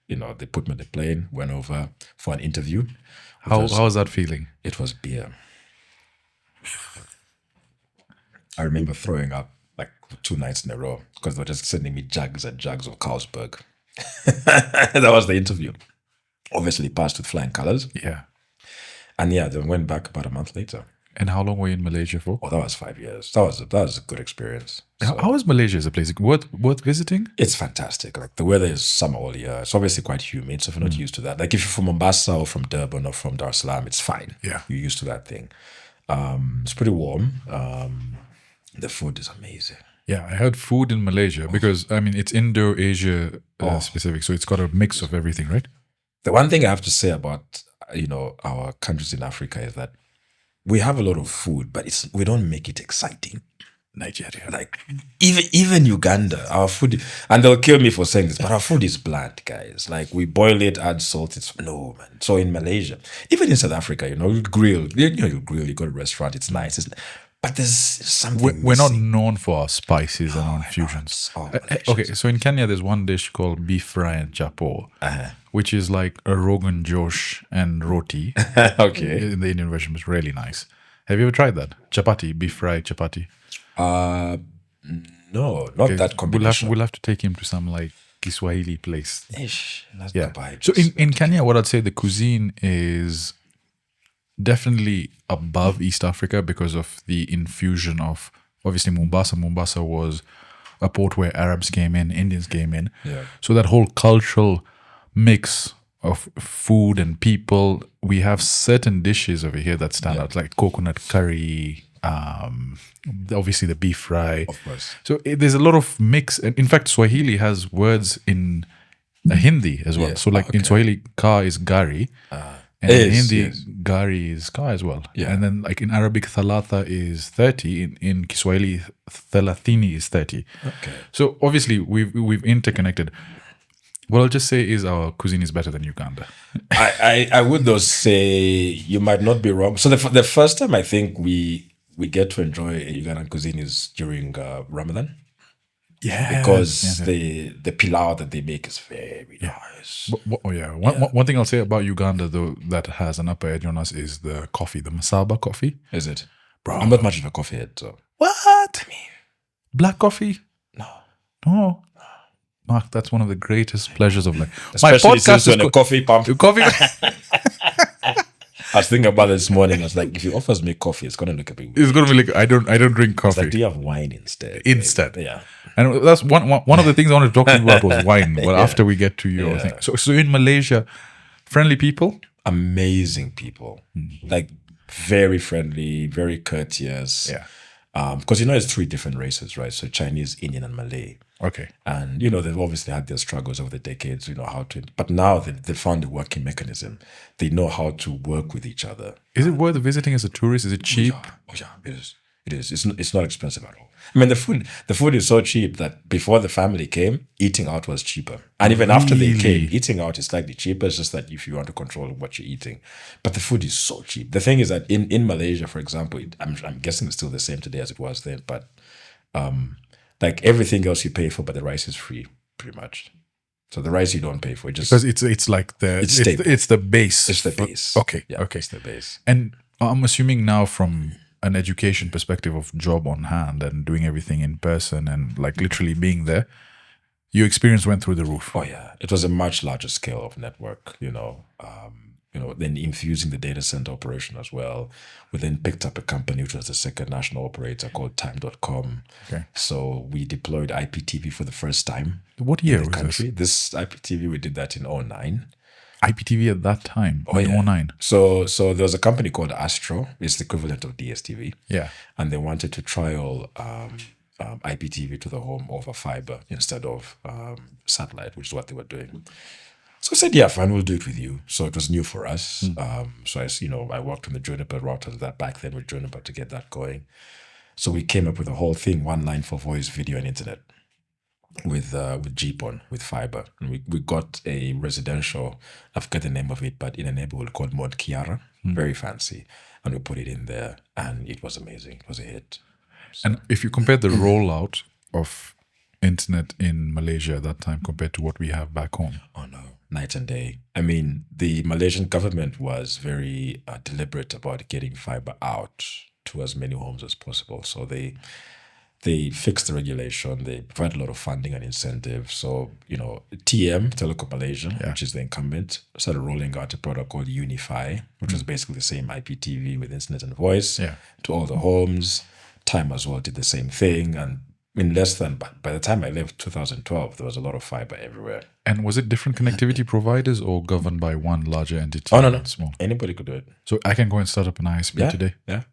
they put me on the plane, went over for an interview. How was that feeling? It was beer. I remember throwing up like 2 nights in a row because they were just sending me jugs and jugs of Carlsberg. That was the interview. Obviously passed with flying colors. Yeah. And yeah, then went back about a month later. And how long were you in Malaysia for? Oh, that was 5 years. That was a good experience. So How is Malaysia as a place? Worth visiting? it's fantastic. Like the weather is summer all year. It's obviously quite humid, so if you're not used to that, like if you're from Mombasa or from Durban or from Dar es Salaam, it's fine. Yeah. You're used to that thing. It's pretty warm. The food is amazing. Yeah, I heard food in Malaysia because, it's Indo-Asia specific. So it's got a mix of everything, right? The one thing I have to say about our countries in Africa is that we have a lot of food, but we don't make it exciting. Nigeria. Like even Uganda, our food, and they'll kill me for saying this, but our food is bland, guys. Like we boil it, add salt. No, man. So in Malaysia, even in South Africa, you grill. You grill. You go to a restaurant. It's nice. But there's something. We're not missing. known for our spices and our infusions. Okay, so in Kenya, there's one dish called beef fry and chapo, which is like a Rogan Josh and roti. Okay. In the Indian version, was really nice. Have you ever tried that? Chapati, beef fry, chapati. No, not that combination. We'll have to take him to some like Kiswahili place. Ish, that's Yeah. the vibes. So in Kenya, what I'd say the cuisine is definitely above East Africa because of the infusion of obviously Mombasa. Mombasa was a port where Arabs came in, Indians came in. Yeah. So that whole cultural mix of food and people, we have certain dishes over here that stand out, like coconut curry, Obviously the beef fry. Of course. So there's a lot of mix. And in fact, Swahili has words in Hindi as well. Yes. So like in Okay. Swahili, ka is gari. And in Yes, Hindi, yes. gari is ka as well. Yeah. And then like in Arabic, thalatha is 30. In Kiswahili, thalathini is 30. Okay. So obviously we've interconnected. What I'll just say is our cuisine is better than Uganda. I would though say you might not be wrong. So the first time I think we get to enjoy Ugandan cuisine is during Ramadan. Yeah. Because the pilau that they make is very nice. One thing I'll say about Uganda though that has an upper edge on us is the coffee, the Masaba coffee. Is it? Bro. I'm not much of a coffee head, so. What? Black coffee? No. No. Mark, that's one of the greatest pleasures of life. Especially since you're on a coffee pump. Coffee. I was thinking about it this morning. I was like, if he offers me coffee, it's gonna look a bit weird. It's gonna be like I don't drink coffee. Like, do you have wine instead? Yeah. And that's one of the things I wanted to talk to you about was wine. Well, after we get to your thing. So in Malaysia, friendly people, amazing people, like very friendly, very courteous. Yeah. Because it's 3 different races, right? So Chinese, Indian, and Malay. Okay. And they've obviously had their struggles over the decades. How to, but now they found a working mechanism. They know how to work with each other. Is it worth visiting as a tourist? Is it cheap? Oh yeah, it is. It is. It's not expensive at all. I mean, the food is so cheap that before the family came, eating out was cheaper. And even after they came, eating out is slightly cheaper. It's just that if you want to control what you're eating. But the food is so cheap. The thing is that in Malaysia, for example, I'm guessing it's still the same today as it was then. But like everything else you pay for, but the rice is free, pretty much. So the rice you don't pay for. Because it's like it's the base. It's the base. Okay. Yeah, okay. It's the base. And I'm assuming now from an education perspective of job on hand and doing everything in person and like literally being there, your experience went through the roof. Oh yeah, it was a much larger scale of network. Then infusing the data center operation as well. We then picked up a company which was the second national operator called Time.com. Okay. So we deployed IPTV for the first time. What year in the was country. This IPTV, we did that in 2009. IPTV at that time, in 2009. So there was a company called Astro. It's the equivalent of DSTV. Yeah. And they wanted to trial IPTV to the home over fiber instead of satellite, which is what they were doing. So I said, yeah, fine, we'll do it with you. So it was new for us. So I worked on the Juniper routers that back then with Juniper to get that going. So we came up with the whole thing, one line for voice, video, and internet with GPON, with fiber. And we got a residential, I forget the name of it, but in a neighborhood called Mont Kiara, very fancy. And we put it in there and it was amazing. It was a hit. So, and if you compare the rollout of internet in Malaysia at that time compared to what we have back home. Oh no, night and day. I mean, the Malaysian government was very deliberate about getting fiber out to as many homes as possible. So they fixed the regulation. They provide a lot of funding and incentive. So, TM, Telecom Malaysia, which is the incumbent, started rolling out a product called Unify, which was basically the same IPTV with internet and voice to all the homes. Time as well did the same thing. And in less than, by the time I left 2012, there was a lot of fiber everywhere. And was it different connectivity providers or governed by one larger entity? Oh, no. Small. Anybody could do it. So I can go and start up an ISP today? Yeah.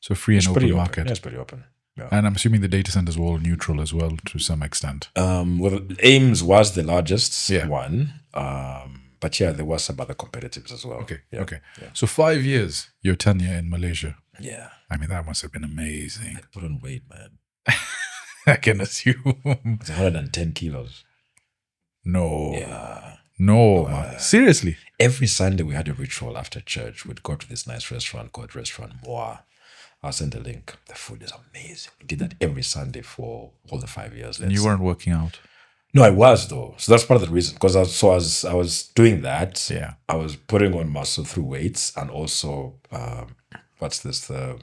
So free and open market. Yeah, it's pretty open. Yeah. And I'm assuming the data centers were all neutral as well to some extent. Well, Ames was the largest one. But yeah, there was some other competitors as well. Okay. Yeah. Okay. Yeah. So 5 years, your tenure in Malaysia. Yeah. I mean, that must have been amazing. I put on weight, man. I can assume. It's 110 kilos. No. Yeah. No, man. Seriously? Every Sunday we had a ritual after church. We'd go to this nice restaurant called Restaurant Moa. I'll send a link. The food is amazing. We did that every Sunday for all the 5 years. And you weren't working out? No, I was though. So that's part of the reason. Because I was doing that. Yeah. I was putting on muscle through weights and also what's this? The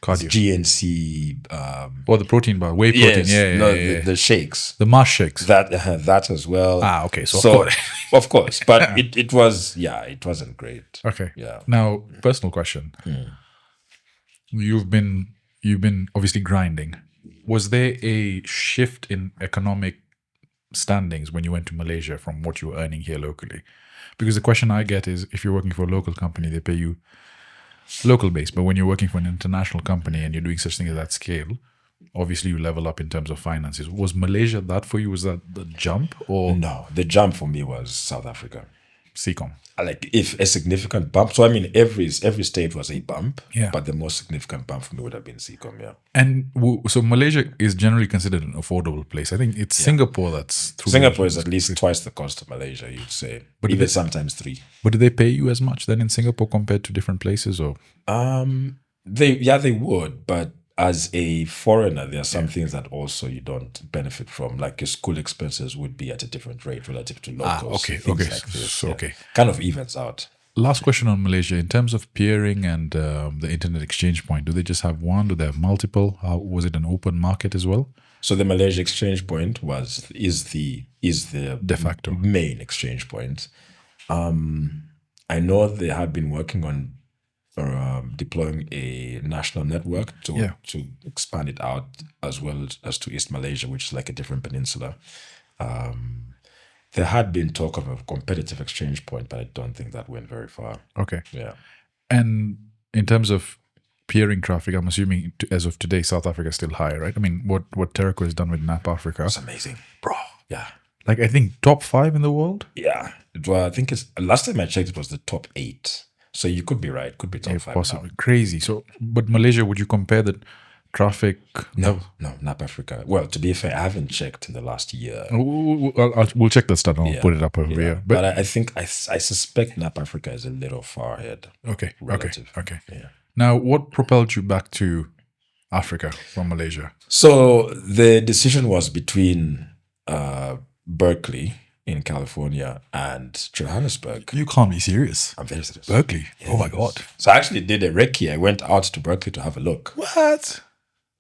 cardio. GNC. Or the protein bar, whey protein. Yes, the shakes. The Mars shakes. That as well. Okay. So of course. But it wasn't great. Okay. Yeah. Now, personal question. You've been obviously grinding. Was there a shift in economic standings when you went to Malaysia from what you were earning here locally? Because the question I get is, if you're working for a local company, they pay you local base. But when you're working for an international company and you're doing such things at that scale, obviously you level up in terms of finances. Was Malaysia that for you? Was that the jump or No, the jump for me was South Africa. SEACOM? Like if a significant bump. So I mean, every state was a bump. Yeah. But the most significant bump for me would have been SEACOM. Yeah. And so Malaysia is generally considered an affordable place. I think it's Singapore that's through Singapore is at least twice the cost of Malaysia, you'd say. But Even sometimes 3. But do they pay you as much then in Singapore compared to different places or? They would, but as a foreigner, there are some things that also you don't benefit from. Like your school expenses would be at a different rate relative to locals. Okay. Things Okay. like this, So, okay. Kind of evens out. Last question on Malaysia. In terms of peering and the internet exchange point, do they just have one? Do they have multiple? Was it an open market as well? So the Malaysia exchange point is the De facto main exchange point. I know they have been working on deploying a national network to expand it out as well as to East Malaysia, which is like a different peninsula. There had been talk of a competitive exchange point, but I don't think that went very far. Okay. Yeah. And in terms of peering traffic, I'm assuming as of today, South Africa is still high, right? I mean, what Telecom has done with NAP Africa. It's amazing. Bro. Yeah. Like, I think top 5 in the world? Yeah. Well, I think last time I checked, it was the top 8. So you could be right. Could be top 5 possibly. now. Crazy. So, but Malaysia, would you compare the traffic? No, NAP Africa. Well, to be fair, I haven't checked in the last year. We'll check the stat and I'll put it up over here. But I think I suspect NAP Africa is a little far ahead. Okay. Relative. Okay. Yeah. Now, what propelled you back to Africa from Malaysia? So the decision was between Berkeley in California and Johannesburg. You can't be serious. I'm very serious. Berkeley? Yes. Oh my God. So I actually did a recce. I went out to Berkeley to have a look. What?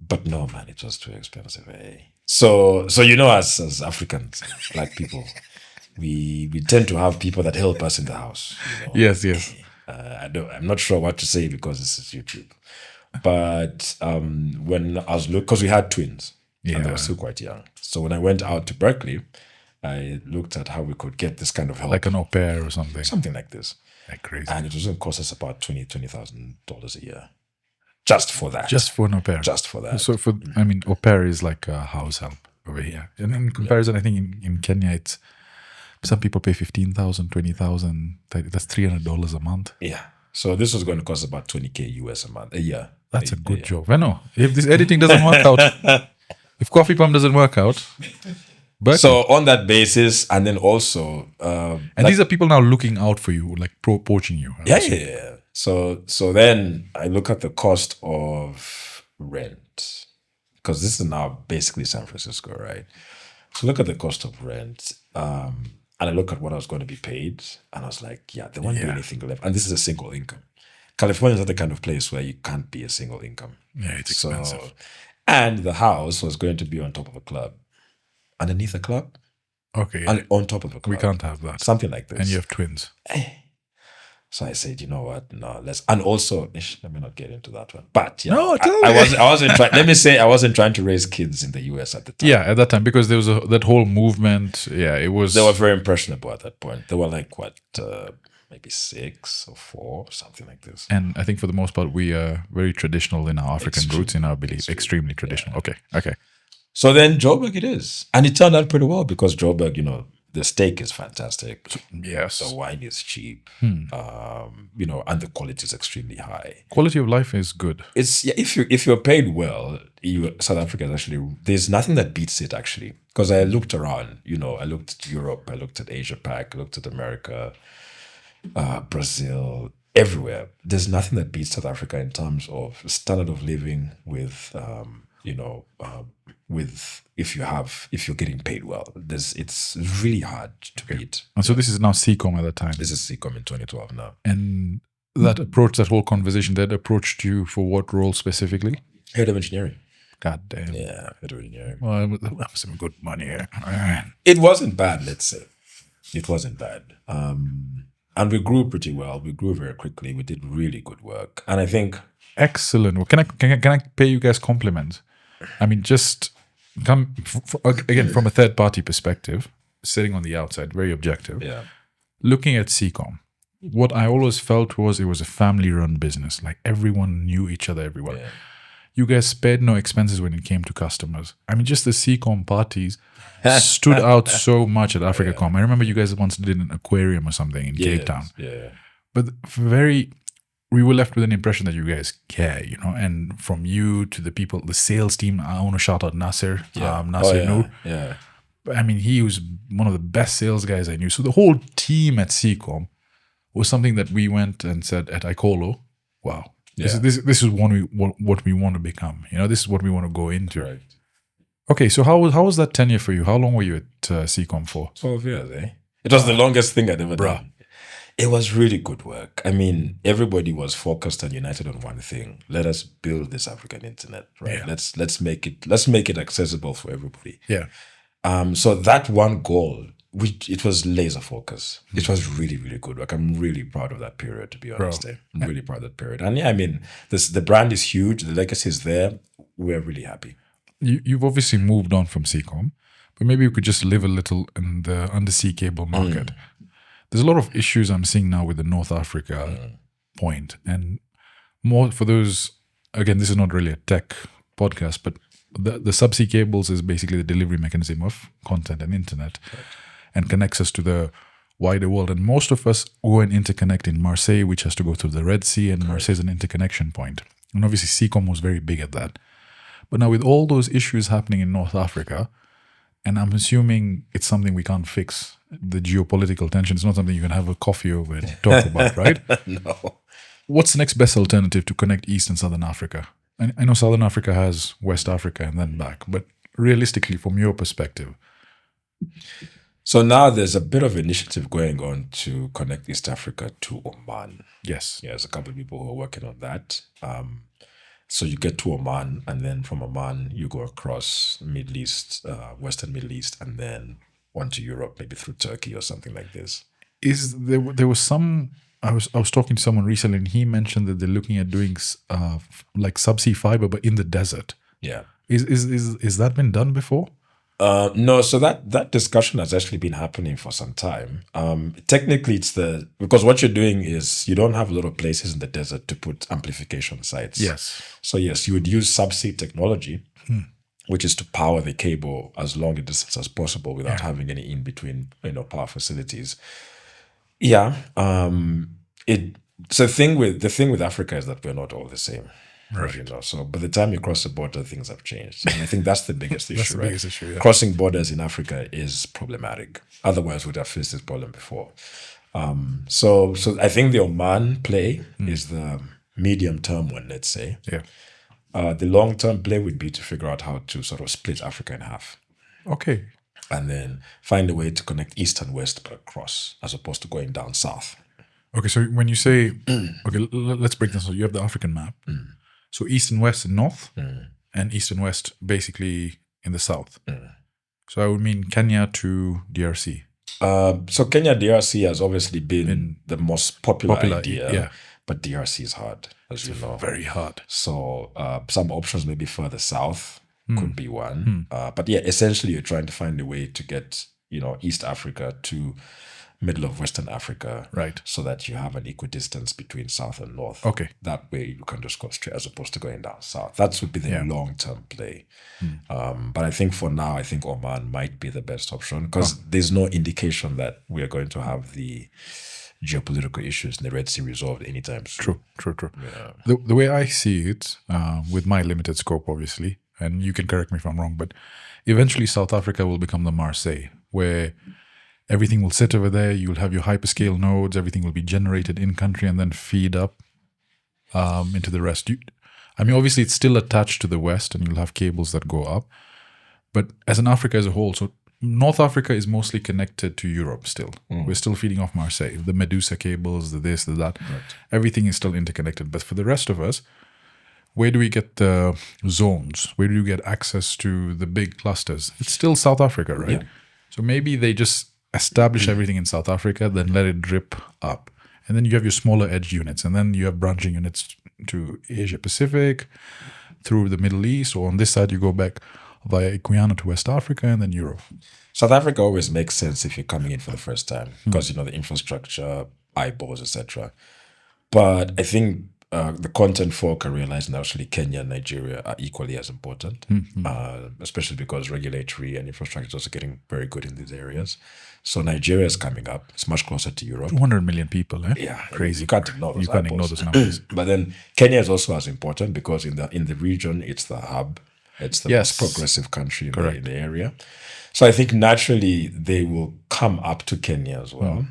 But no, man, it was too expensive. Eh? So you know, as Africans, like people, we tend to have people that help us in the house. You know? Yes. I'm not sure what to say because this is YouTube. But when I was because we had twins and they were still quite young. So when I went out to Berkeley, I looked at how we could get this kind of help. Like an au pair or something. Something like this. Like crazy. And it was going to cost us about $20,000 a year. Just for that. Just for an au pair. Just for that. So au pair is like a house help over here. And in comparison, I think in Kenya, it's some people pay 15,000, 20,000. That's $300 a month. Yeah. So this was going to cost about 20K US a year. That's a good job. I know. If this editing doesn't work out, if CoffeePump doesn't work out. So on that basis, and then also, and these are people now looking out for you, like poaching you. Yeah. So then I look at the cost of rent, because this is now basically San Francisco, right? So look at the cost of rent, and I look at what I was going to be paid, and I was like, there won't be anything left. And this is a single income. California is not the kind of place where you can't be a single income. Yeah, it's expensive. And the house was going to be on top of a club. Underneath a club? Okay. And on top of a club. We can't have that. Something like this. And you have twins. So I said, you know what? No, let's. And also, let me not get into that one. But no, I wasn't trying. Let me say, I wasn't trying to raise kids in the US at the time. Yeah, at that time, because there was that whole movement. Yeah, it was. They were very impressionable at that point. They were like maybe 6 or 4, something like this. And I think for the most part, we are very traditional in our African roots, in our belief. Extremely traditional. Yeah. Okay. So then Joburg it is. And it turned out pretty well because Joburg, the steak is fantastic. Yes. The wine is cheap. And the quality is extremely high. Quality of life is good. It's if you're paid well, South Africa is actually, there's nothing that beats it actually. Because I looked around, I looked at Europe, I looked at Asia Pac, I looked at America, Brazil, everywhere. There's nothing that beats South Africa in terms of standard of living with if you're getting paid well. It's really hard to beat. And so this is now SEACOM at that time. This is SEACOM in 2012 now. And that whole conversation, that approached you for what role specifically? Head of engineering. God damn. Yeah, head of engineering. Well, that was some good money here. It wasn't bad, let's say. It wasn't bad. And we grew pretty well. We grew very quickly. We did really good work. And I think... Excellent. Well, can I pay you guys compliments? I mean, just come again from a third party perspective, sitting on the outside, very objective. Yeah. Looking at SEACOM, what I always felt was it was a family-run business. Like everyone knew each other everywhere. Yeah. You guys spared no expenses when it came to customers. I mean, just the SEACOM parties stood out so much at AfricaCom. I remember you guys once did an aquarium or something in Cape Town. Yeah. But we were left with an impression that you guys care, you know, and from you to the people, the sales team, I want to shout out Nasser, Nasser Noor. Yeah. I mean, he was one of the best sales guys I knew. So the whole team at SEACOM was something that we went and said at Icolo, wow, this is what we want to become. You know, this is what we want to go into. Right. Okay, so how was that tenure for you? How long were you at SEACOM for? 12 years, eh? It was the longest thing I'd ever done. It was really good work. I mean, everybody was focused and united on one thing. Let us build this African internet, right? Yeah. Let's make it accessible for everybody. Yeah. So that one goal, it was laser focus. It was really, really good work. I'm really proud of that period, to be honest. I'm really proud of that period. And yeah, I mean, the brand is huge. The legacy is there. We're really happy. You've obviously moved on from SEACOM, but maybe you could just live a little in the undersea cable market. There's a lot of issues I'm seeing now with the North Africa point. And more for those, again, this is not really a tech podcast, but the subsea cables is basically the delivery mechanism of content and internet and connects us to the wider world. And most of us go and interconnect in Marseille, which has to go through the Red Sea, and Marseille is an interconnection point. And obviously SEACOM was very big at that. But now with all those issues happening in North Africa, and I'm assuming it's something we can't fix, the geopolitical tension is not something you can have a coffee over and talk about, right? No. What's the next best alternative to connect East and Southern Africa? I know Southern Africa has West Africa and then back, but realistically, from your perspective. So now there's a bit of initiative going on to connect East Africa to Oman. Yes. Yeah, there's a couple of people who are working on that. So you get to Oman, and then from Oman, you go across Middle East, Western Middle East, and then on to Europe, maybe through Turkey or something like this. There was some... I was talking to someone recently, and he mentioned that they're looking at doing like subsea fiber, but in the desert. Yeah. Is that been done before? No, so that discussion has actually been happening for some time. Technically, because what you're doing is you don't have a lot of places in the desert to put amplification sites. Yes. So yes, you would use subsea technology, which is to power the cable as long a distance as possible without having any in between, power facilities. Yeah. So the thing with Africa is that we're not all the same. Right. So by the time you cross the border, things have changed. And I think that's the biggest issue, That's the right? biggest issue, yeah. Crossing borders in Africa is problematic. Otherwise, we'd have faced this problem before. So I think the Oman play is the medium-term one, let's say. Yeah. The long-term play would be to figure out how to sort of split Africa in half. Okay. And then find a way to connect east and west but across, as opposed to going down south. Okay, so when you say, okay, let's break this. So you have the African map. So east and west and north, and east and west basically in the south. So I would mean Kenya to DRC. So Kenya DRC has obviously been the most popular idea, yeah. But DRC is hard, as you know. Very hard. So some options maybe further south could be one. But yeah, essentially you're trying to find a way to get, East Africa to middle of Western Africa, right? So that you have an equidistance between south and north. Okay. That way you can just go straight as opposed to going down south. That would be the long-term play. But I think for now, Oman might be the best option because there's no indication that we are going to have the geopolitical issues in the Red Sea resolved anytime soon. True. Yeah. The way I see it, with my limited scope, obviously, and you can correct me if I'm wrong, but eventually South Africa will become the Marseille, where everything will sit over there. You'll have your hyperscale nodes. Everything will be generated in country and then feed up into the rest. Obviously, it's still attached to the West, and you'll have cables that go up. But as an Africa as a whole, so North Africa is mostly connected to Europe still. We're still feeding off Marseille. The Medusa cables, the this, the that. Right. Everything is still interconnected. But for the rest of us, where do we get the zones? Where do you get access to the big clusters? It's still South Africa, right? Yeah. So maybe they just establish everything in South Africa, then let it drip up. And then you have your smaller edge units, and then you have branching units to Asia Pacific, through the Middle East, or on this side you go back via Guyana to West Africa, and then Europe. South Africa always makes sense if you're coming in for the first time because, the infrastructure, eyeballs, etc. But I think the content folk are realizing actually Kenya and Nigeria are equally as important, especially because regulatory and infrastructure is also getting very good in these areas. So Nigeria is coming up. It's much closer to Europe. 200 million people, eh? Yeah, Crazy. You can't ignore those You can't ignore eyeballs. those numbers. But then Kenya is also as important because in the region, it's the hub. It's the Yes. most progressive country in Correct. the area. So I think naturally they will come up to Kenya as well.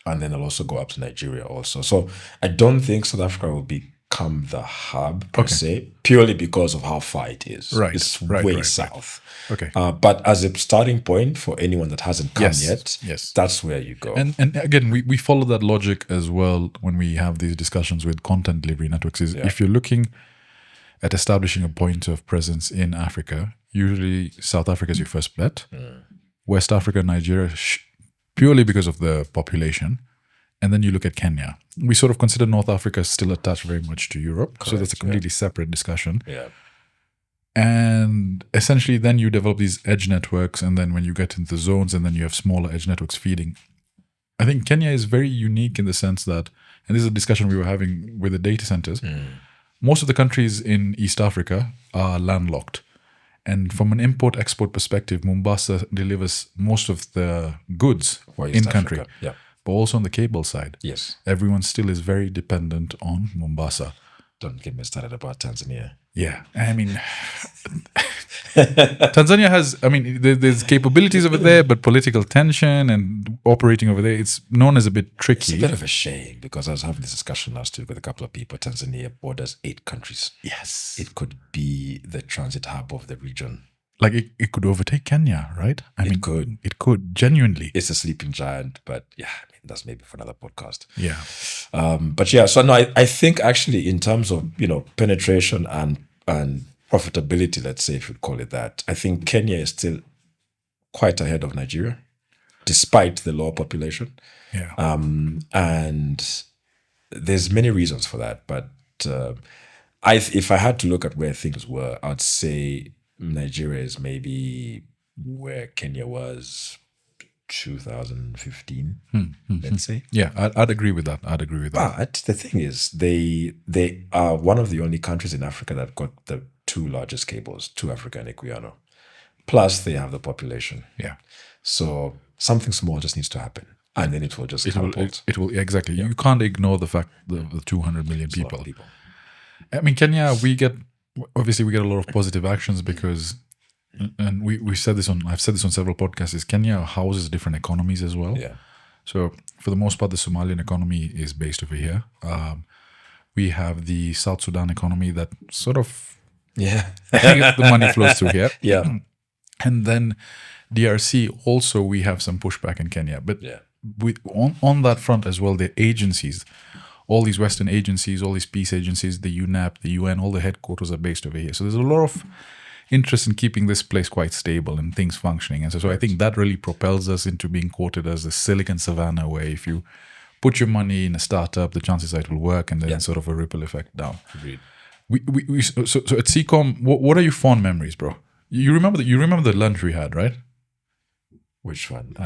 And then they'll also go up to Nigeria also. So I don't think South Africa will become the hub per se, purely because of how far it is. Right, It's right, way right. south. Okay. But as a starting point for anyone that hasn't come yet, yes. that's where you go. And again, we follow that logic as well when we have these discussions with content delivery networks. If you're looking at establishing a point of presence in Africa, usually South Africa is your first bet. West Africa, Nigeria, purely because of the population. And then you look at Kenya. We sort of consider North Africa still attached very much to Europe. So that's a completely separate discussion. Yeah. And essentially then you develop these edge networks, and then when you get into zones, and then you have smaller edge networks feeding. I think Kenya is very unique in the sense that, and this is a discussion we were having with the data centers, most of the countries in East Africa are landlocked. And from an import-export perspective, Mombasa delivers most of the goods in country. Yeah. But also on the cable side. Yes. Everyone still is very dependent on Mombasa. Don't get me started about Tanzania. Yeah, I mean, Tanzania has, I mean, there's capabilities over there, but political tension and operating over there, it's known as a bit tricky. It's a bit of a shame because I was having this discussion last week with a couple of people. Tanzania borders 8 countries. Yes. It could be the transit hub of the region. Like it could overtake Kenya, right? I mean, could. It could, genuinely. It's a sleeping giant, but yeah, I mean, that's maybe for another podcast. Yeah. But yeah, so no, I think actually in terms of, penetration and profitability, let's say, if you'd call it that, I think Kenya is still quite ahead of Nigeria, despite the lower population. Yeah. And there's many reasons for that. But if I had to look at where things were, I'd say Nigeria is maybe where Kenya was 2015, let's say. Yeah, I'd agree with that. But the thing is, they are one of the only countries in Africa that got the 2 largest cables, to Africa and Equiano. Plus, they have the population. Yeah. So something small just needs to happen, and then it will just catapult. It will exactly. Yeah. You can't ignore the fact the 200 million It's a lot people. of people. I mean, Kenya, we get a lot of positive actions because, and I've said this on several podcasts, is Kenya houses different economies as well. Yeah. So for the most part, the Somalian economy is based over here. We have the South Sudan economy that sort of, the money flows through here. Yeah. And then DRC also, we have some pushback in Kenya. But on that front as well, the agencies, all these Western agencies, all these peace agencies, the UNEP, the UN, all the headquarters are based over here. So there's a lot of interest in keeping this place quite stable and things functioning. And so I think that really propels us into being quoted as the Silicon Savannah, where if you put your money in a startup, the chances are it will work, and then sort of a ripple effect down. Agreed. So at SEACOM, what are your fond memories, bro? You remember the lunch we had, right? Which one?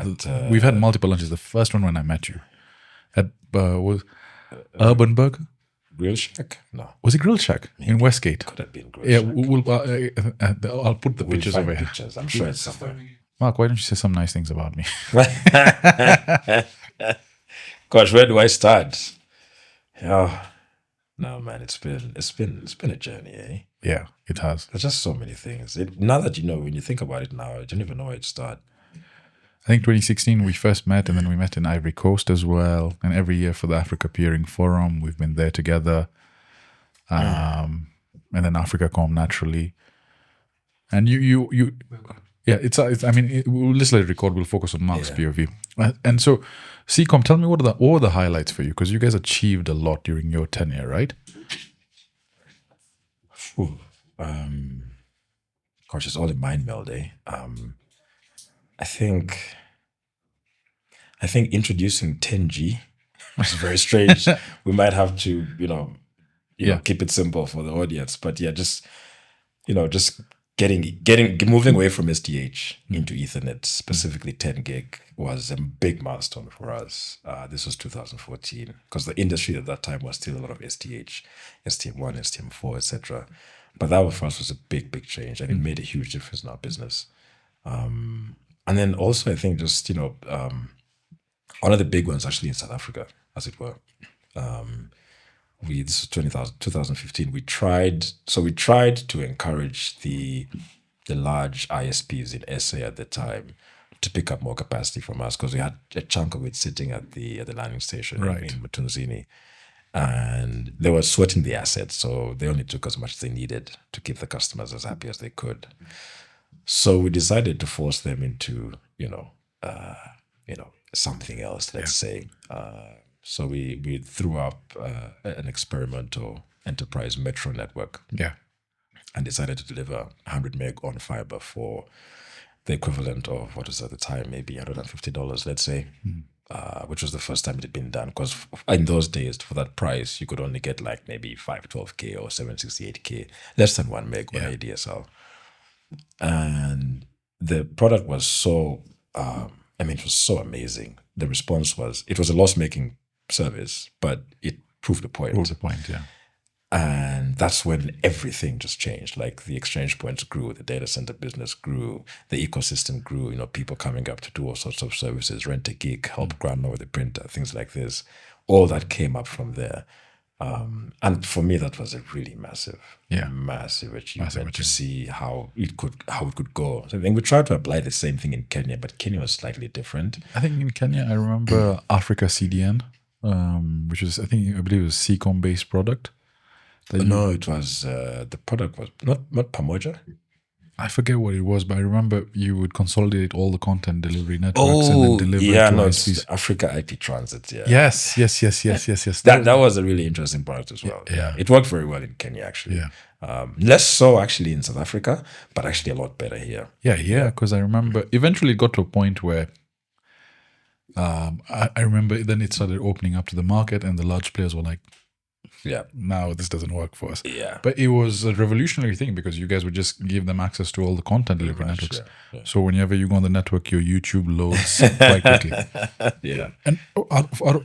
We've had multiple lunches. The first one when I met you was Urban Burger. Grill Shack? No. Was it Grill Shack in Westgate? Could have been Grill Shack. I'll put the pictures over here. Pictures. I'm sure it's somewhere. Mark, why don't you say some nice things about me? Gosh, where do I start? Yeah. No, man, it's been a journey, eh? Yeah, it has. There's just so many things. Now that when you think about it now, I don't even know where to start. I think 2016 we first met, and then we met in Ivory Coast as well. And every year for the Africa Peering Forum, we've been there together. And then AfricaCom naturally. And you it's I mean, we'll just let it record. We'll focus on Mark's POV. And so, SEACOM, tell me what were the highlights for you? Because you guys achieved a lot during your tenure, right? Gosh, it's all in mind meld, eh? I think introducing 10G was very strange. We might have to, keep it simple for the audience. But yeah, just moving away from SDH into Ethernet, specifically 10 gig, was a big milestone for us. This was 2014, because the industry at that time was still a lot of SDH, STM1, STM4, etc. But that for us was a big change, and it made a huge difference in our business. And then also, I think just, one of the big ones actually in South Africa, as it were. This is 2015. We tried to encourage the large ISPs in SA at the time to pick up more capacity from us, because we had a chunk of it sitting at the landing station in Mtunzini, and they were sweating the assets, so they only took as much as they needed to keep the customers as happy as they could. So we decided to force them into something else, let's say. So we threw up an experimental enterprise metro network. Yeah. And decided to deliver 100 meg on fiber for the equivalent of, what was at the time, maybe $150, let's say, which was the first time it had been done. Because in those days, for that price, you could only get like maybe 512K or 768K, less than 1 meg on ADSL. And the product was so, it was so amazing. The response was, it was a loss-making service, but it proved the point. Yeah. And that's when everything just changed. Like the exchange points grew, the data center business grew, the ecosystem grew, people coming up to do all sorts of services, rent a gig, help ground over the printer, things like this. All that came up from there. And for me, that was a really massive achievement to see how it could go. So I think we tried to apply the same thing in Kenya, but Kenya was slightly different. I think in Kenya, I remember Africa CDN, which is, I believe it was SEACOM based product. No, it was, the product was not Pamoja. I forget what it was, but I remember you would consolidate all the content delivery networks and then deliver it to ISPs. It's Africa IP Transit, Yes. That was a really interesting product as well. Yeah. It worked very well in Kenya, actually. Yeah. Less so, actually, in South Africa, but actually a lot better here. Yeah, because I remember eventually it got to a point where I remember then it started opening up to the market, and the large players were like, now this doesn't work for us. Yeah. But it was a revolutionary thing, because you guys would just give them access to all the content delivery networks. Yeah. So whenever you go on the network, your YouTube loads quite quickly. Yeah. And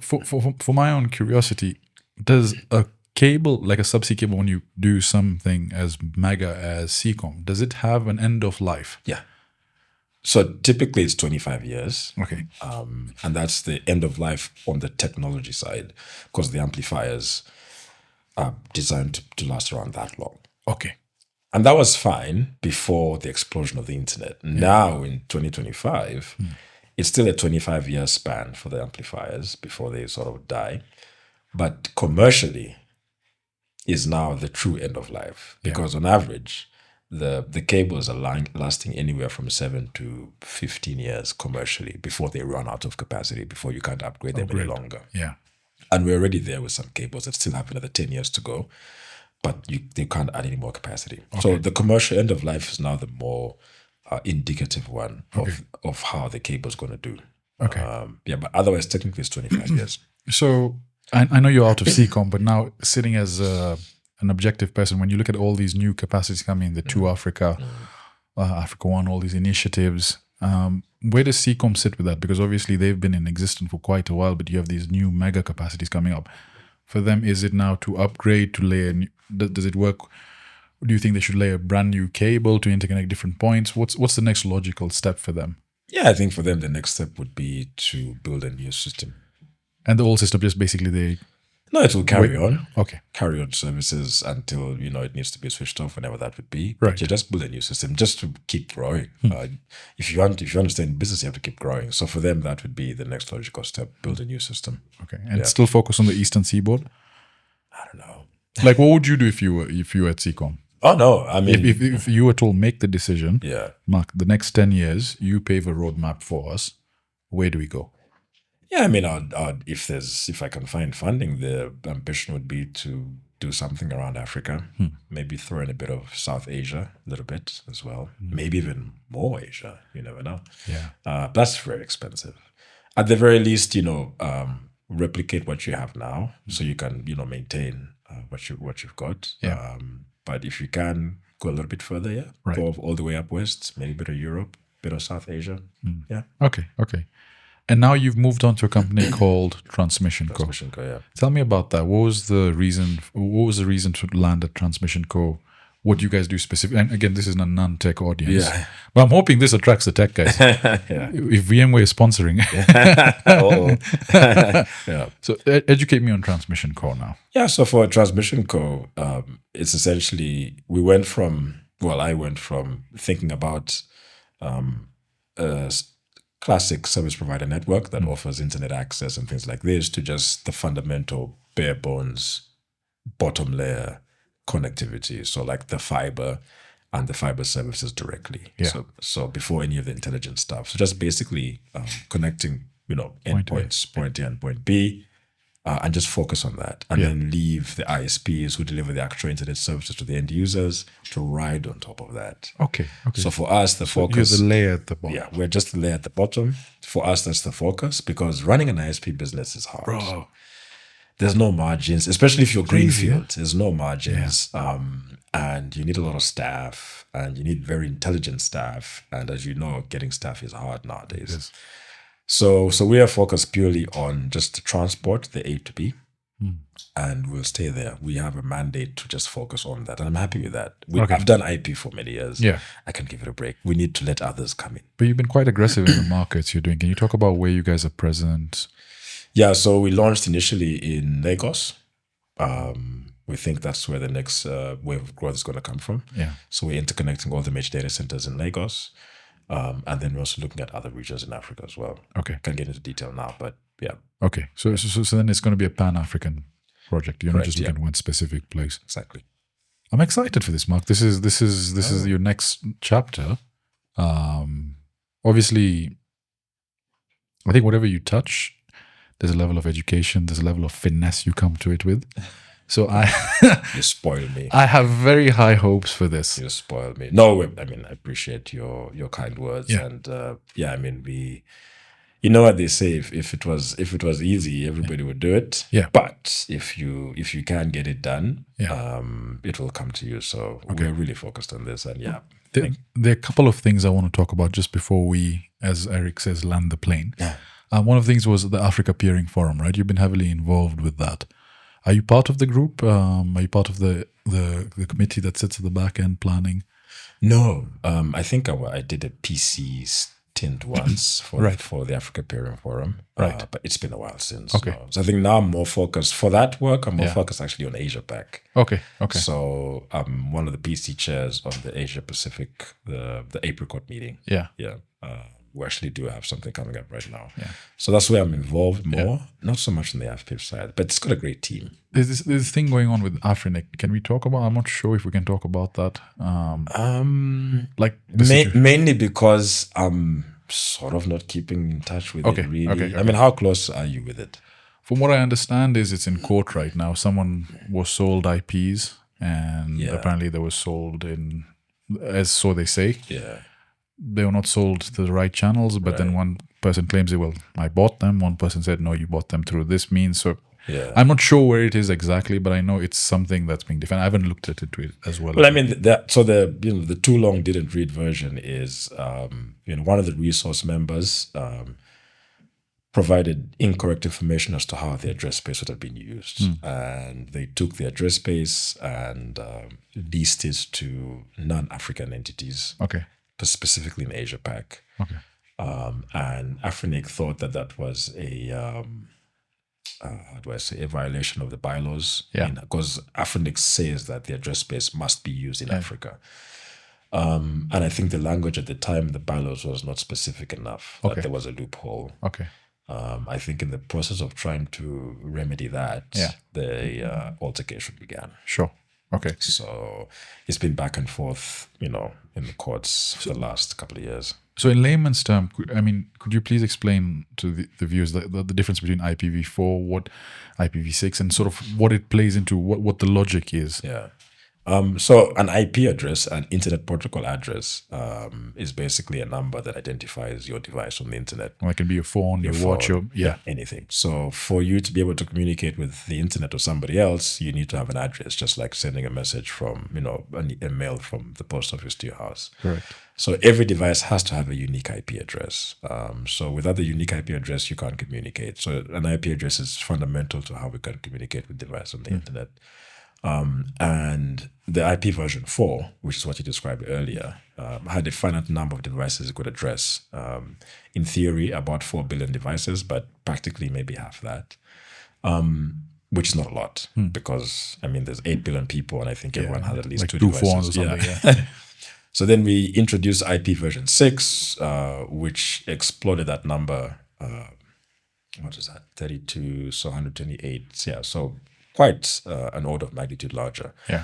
for my own curiosity, does a cable, like a subsea cable, when you do something as mega as SEACOM, does it have an end of life? Yeah. So typically it's 25 years. Okay. And that's the end of life on the technology side, because the amplifiers are designed to last around that long. Okay. And that was fine before the explosion of the internet. Now in 2025, it's still a 25-year span for the amplifiers before they sort of die. But commercially is now the true end of life, because on average, the cables are lasting anywhere from 7 to 15 years commercially before they run out of capacity, before you can't upgrade them any longer. Yeah. And we're already there with some cables that still have another 10 years to go, but they can't add any more capacity. Okay. So the commercial end of life is now the more indicative one of how the cable is going to do. Okay. But otherwise, technically, it's 25 years. So I know you're out of SEACOM, but now sitting as an objective person, when you look at all these new capacities coming, the Two Africa, Africa One, all these initiatives, where does SEACOM sit with that? Because obviously they've been in existence for quite a while, but you have these new mega capacities coming up. For them, is it now to upgrade, to lay does it work? Do you think they should lay a brand new cable to interconnect different points? What's the next logical step for them? Yeah, I think for them, the next step would be to build a new system. And the old system just basically No, it will carry on. Okay. Carry on services until, it needs to be switched off, whenever that would be. Right. But you just build a new system just to keep growing. If you want to stay in business, you have to keep growing. So for them, that would be the next logical step, build a new system. Okay. And still focus on the Eastern Seaboard? I don't know. Like, what would you do if you were at SEACOM? Oh, no. I mean, if you were told, make the decision, Mark, the next 10 years, you pave a roadmap for us, where do we go? Yeah, I mean, if I can find funding, the ambition would be to do something around Africa, maybe throw in a bit of South Asia, a little bit as well, maybe even more Asia. You never know. Yeah, that's very expensive. At the very least, replicate what you have now, so you can maintain what you've got. Yeah. But if you can go a little bit further, yeah. Right. Go all the way up west, maybe a bit of Europe, bit of South Asia. Yeah. Okay. And now you've moved on to a company called Transmission Co. Transmission Co, yeah. Tell me about that. What was the reason to land at Transmission Co? What do you guys do specifically? And again, this is a non-tech audience. Yeah. But I'm hoping this attracts the tech guys. Yeah. If VMware is sponsoring. Yeah. So educate me on Transmission Co now. Yeah, so for Transmission Co, it's essentially, I went from thinking about a classic service provider network that offers internet access and things like this to just the fundamental bare bones bottom layer connectivity. So like the fiber and the fiber services directly. Yeah. So before any of the intelligent stuff. So just basically connecting, endpoints, point A and point B, and just focus on that. And then leave the ISPs who deliver the actual internet services to the end users to ride on top of that. Okay. So for us, the focus... You're the layer at the bottom. Yeah, we're just the layer at the bottom. For us, that's the focus, because running an ISP business is hard. Bro. There's no margins, especially if you're greenfield. There's no margins. And you need a lot of staff, and you need very intelligent staff. And as you know, getting staff is hard nowadays. Yes. So we are focused purely on just the transport, the A to B, and we'll stay there. We have a mandate to just focus on that, and I'm happy with that. I've done IP for many years. Yeah. I can give it a break. We need to let others come in. But you've been quite aggressive in the markets you're doing. Can you talk about where you guys are present? Yeah, so we launched initially in Lagos. We think that's where the next wave of growth is going to come from. Yeah. So we're interconnecting all the major data centers in Lagos. And then we're also looking at other regions in Africa as well. Okay. Can't get into detail now, but yeah. Okay. So then it's going to be a Pan-African project. You're not Correct, just looking at one specific place. Exactly. I'm excited for this, Mark. This is your next chapter. Obviously, I think whatever you touch, there's a level of education, there's a level of finesse you come to it with. So You spoil me. I have very high hopes for this. You spoil me. No, I appreciate your kind words. Yeah. And you know what they say, if it was easy, everybody would do it. Yeah. But if you can get it done, Yeah. it will come to you. So we're really focused on this, and There are a couple of things I want to talk about just before we, as Eric says, land the plane. Yeah. One of the things was the Africa Peering Forum, right? You've been heavily involved with that. Are you part of the group? Are you part of the committee that sits at the back end planning? No, I think I did a PC stint once for the Africa Peering Forum. Right. But it's been a while since. Okay. So I think now I'm more focused for that work. I'm more focused actually on Asia Pac. Okay. So I'm one of the PC chairs on the Asia Pacific, the Apricot meeting. Yeah. Yeah. We actually do have something coming up right now. Yeah. So that's where I'm involved more, not so much on the FPIP side, but it's got a great team. There's this thing going on with Afrinic. Can we talk about? I'm not sure if we can talk about that. Mainly because I'm sort of not keeping in touch with it really. Okay. I mean, how close are you with it? From what I understand is it's in court right now. Someone was sold IPs and apparently they were sold in, as so they say. Yeah. They were not sold to the right channels, but then one person claims I bought them. One person said, no, you bought them through this means. So I'm not sure where it is exactly, but I know it's something that's being defended. I haven't looked at it as well. Well, I mean, the too long didn't read version is, one of the resource members provided incorrect information as to how the address space would have been used. And they took the address space and leased it to non-African entities. Okay. Specifically in Asia Pac. Okay. And Afrinic thought that was a violation of the bylaws. Yeah. Because Afrinic says that the address space must be used in Africa. And I think the language at the time, the bylaws was not specific enough. That there was a loophole. Okay. I think in the process of trying to remedy that, the altercation began. Sure. Okay. So it's been back and forth, in the courts for the last couple of years. So in layman's term, could you please explain to the viewers the difference between IPv4, what IPv6, and sort of what it plays into, what the logic is? Yeah. So an IP address, an internet protocol address, is basically a number that identifies your device on the internet. Well, it can be your phone, your watch, phone, yeah. anything. So for you to be able to communicate with the internet or somebody else, you need to have an address, just like sending a message from, a mail from the post office to your house. Correct. So every device has to have a unique IP address. So without the unique IP address, you can't communicate. So an IP address is fundamental to how we can communicate with devices on the internet. And the IP version 4, which is what you described earlier, had a finite number of devices it could address. In theory, about 4 billion devices, but practically maybe half that, which is not a lot because, there's 8 billion people and I think everyone has at least like 2 two devices. phones or something, yeah. So then we introduced IP version 6, which exploded that number. What is that? 32, so 128. Yeah, so quite an order of magnitude larger. Yeah.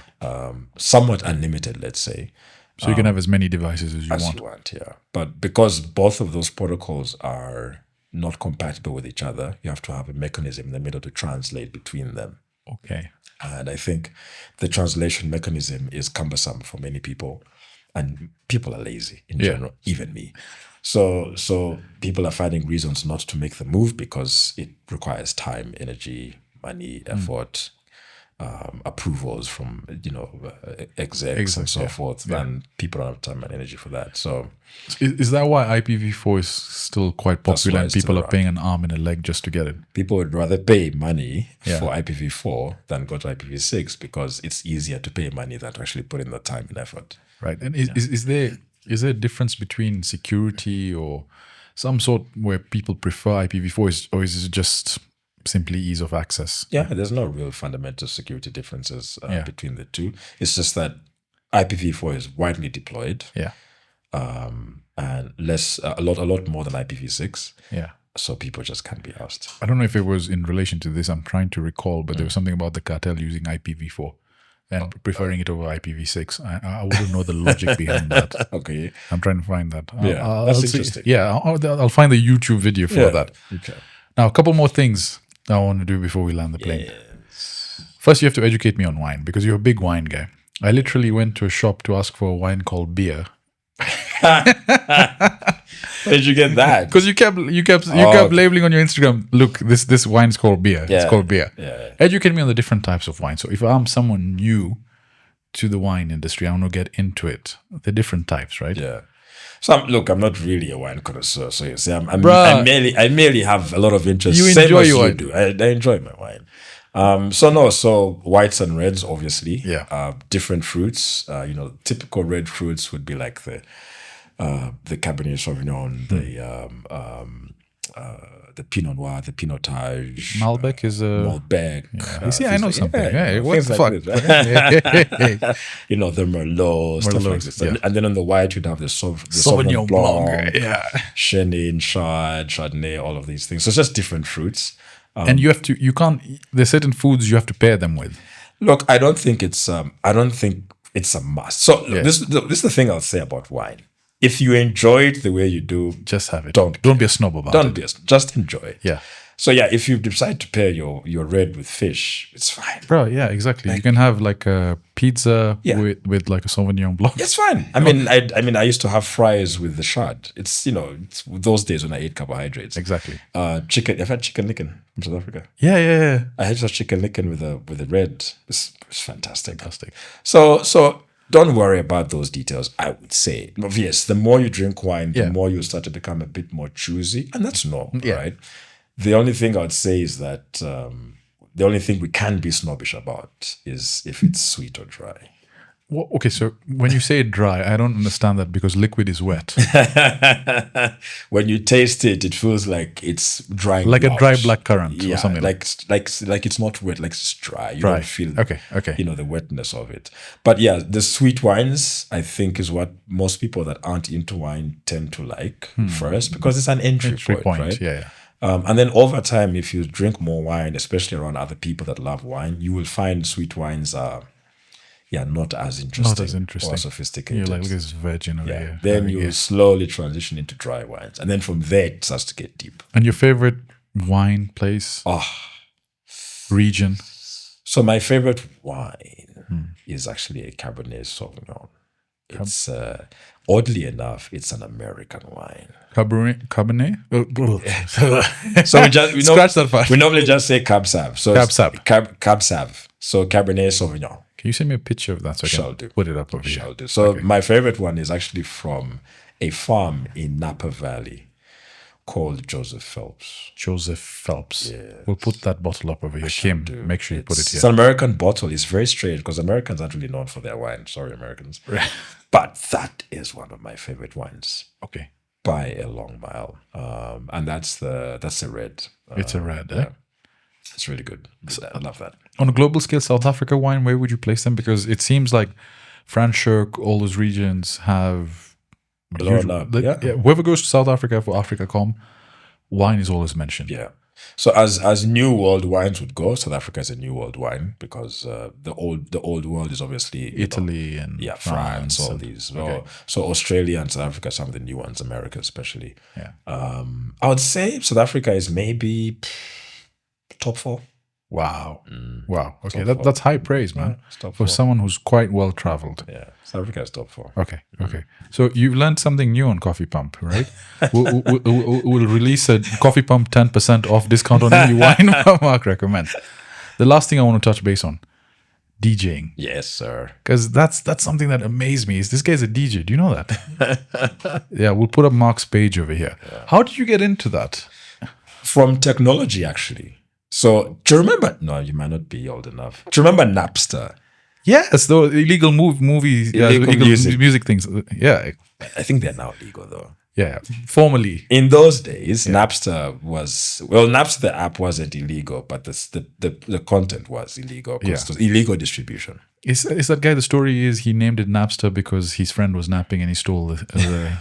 Somewhat unlimited, let's say. So you can have as many devices as You want, yeah. But because both of those protocols are not compatible with each other, you have to have a mechanism in the middle to translate between them. Okay. And I think the translation mechanism is cumbersome for many people. And people are lazy in general, even me. So people are finding reasons not to make the move because it requires time, energy, money, effort, approvals from execs and so forth, and people don't have time and energy for that. So is that why IPv4 is still quite popular and people are paying an arm and a leg just to get it? People would rather pay money for IPv4 than go to IPv6 because it's easier to pay money than to actually put in the time and effort. Right. And is there a difference between security or some sort where people prefer IPv4 or is it just simply ease of access? Yeah, there's no real fundamental security differences between the two. It's just that IPv4 is widely deployed. Yeah. And a lot more than IPv6. Yeah. So people just can't be asked. I don't know if it was in relation to this. I'm trying to recall, but there was something about the cartel using IPv4 and preferring it over IPv6. I wouldn't know the logic behind that. Okay. I'm trying to find that. That's interesting. I'll find the YouTube video for that. Okay. Now, a couple more things I want to do before we land the plane. First, you have to educate me on wine because you're a big wine guy. I literally went to a shop to ask for a wine called beer. Where did you get that? Because you kept labeling on your Instagram, look, this wine's called beer. Yeah. It's called beer. Yeah. Educate me on the different types of wine. So if I'm someone new to the wine industry, I want to get into it. The different types, right? Yeah. So I'm not really a wine connoisseur. So you see, I merely have a lot of interest. You Same enjoy as your you wine. do. I enjoy my wine. So whites and reds, obviously. Yeah. Different fruits. Typical red fruits would be like the Cabernet Sauvignon, the Pinot Noir, the Pinotage. Malbec is a... Malbec. Yeah. You see, I know something. Hey, what things the like fuck? this. The Merlot, stuff like this. Yeah. And then on the white, you'd have the Sauvignon Blanc. Yeah. Chenin, Chardonnay, all of these things. So it's just different fruits. And there's certain foods you have to pair them with. Look, I don't think it's a must. So this is the thing I'll say about wine. If you enjoy it the way you do, just have it. Don't be a snob about it. Just enjoy it. Yeah. So if you decide to pair your red with fish, it's fine. Bro, yeah, exactly. You can have like a pizza with like a Sauvignon Blanc. It's fine. I used to have fries with the shad. It's those days when I ate carbohydrates. Exactly. Chicken. I've had chicken licken from South Africa. Yeah. I had just chicken licken with the red. It's fantastic. So don't worry about those details, I would say. Yes, the more you drink wine, the more you start to become a bit more choosy. And that's normal, right? The only thing I would say is that the only thing we can be snobbish about is if it's sweet or dry. Well, okay, so when you say dry, I don't understand that because liquid is wet. When you taste it, it feels like it's dry. Like a dry blackcurrant or something. Like it's not wet, like it's dry. You don't feel okay. The wetness of it. But the sweet wines, I think, is what most people that aren't into wine tend to like first because it's an entry point, right? Yeah. And then over time, if you drink more wine, especially around other people that love wine, you will find sweet wines are not as interesting or sophisticated. You're like, look at this virgin over here. Then you slowly transition into dry wines. And then from there, it starts to get deep. And your favorite wine place? Region? So my favorite wine is actually a Cabernet Sauvignon. It's oddly enough, it's an American wine. Cabernet? So we Scratch that part. We normally just say Cab Sav. So Cab Sav. Cab Sav. So Cabernet Sauvignon. Can you send me a picture of that so I Shall can do. put it up over here? Shall do. So my favorite one is actually from a farm in Napa Valley called Joseph Phelps. Joseph Phelps. Yeah. We'll put that bottle up over here. Kim, make sure you put it It's here. an American bottle. It's very strange because Americans aren't really known for their wine. Sorry, Americans. But that is one of my favorite wines Okay. by a long mile. And that's the red. It's a red, yeah. It's really good. I love that. On a global scale, South Africa wine, where would you place them? Because it seems like Franschhoek, all those regions have Blown up. yeah. Whoever goes to South Africa for AfricaCom, wine is always mentioned. Yeah. So as new world wines would go, South Africa is a new world wine because the old world is obviously Italy and France, all and- these. okay. So Australia and South Africa are some of the new ones, America especially. Yeah. I would say South Africa is maybe top 4. Wow. Wow. Okay. Top 4. That's high praise, man. It's top For 4. someone who's quite well traveled. Yeah, South Africa is top 4. Okay. Okay. So you've learned something new on Coffee Pump, right? we'll release a Coffee Pump 10% off discount on any wine Mark recommends. The last thing I want to touch base on, DJing. Yes, sir. Because that's something that amazed me. Is this guy's a DJ? Do you know that? Yeah, we'll put up Mark's page over here. Yeah. How did you get into that? From technology, actually. So do you remember? No, you might not be old enough. Do you remember Napster? Yes, the illegal movies, illegal music things. Yeah, I think they're now legal though. Yeah, formally. In those days, Napster was Napster the app wasn't illegal, but the content was illegal because it was illegal distribution. Is that guy? The story is he named it Napster because his friend was napping and he stole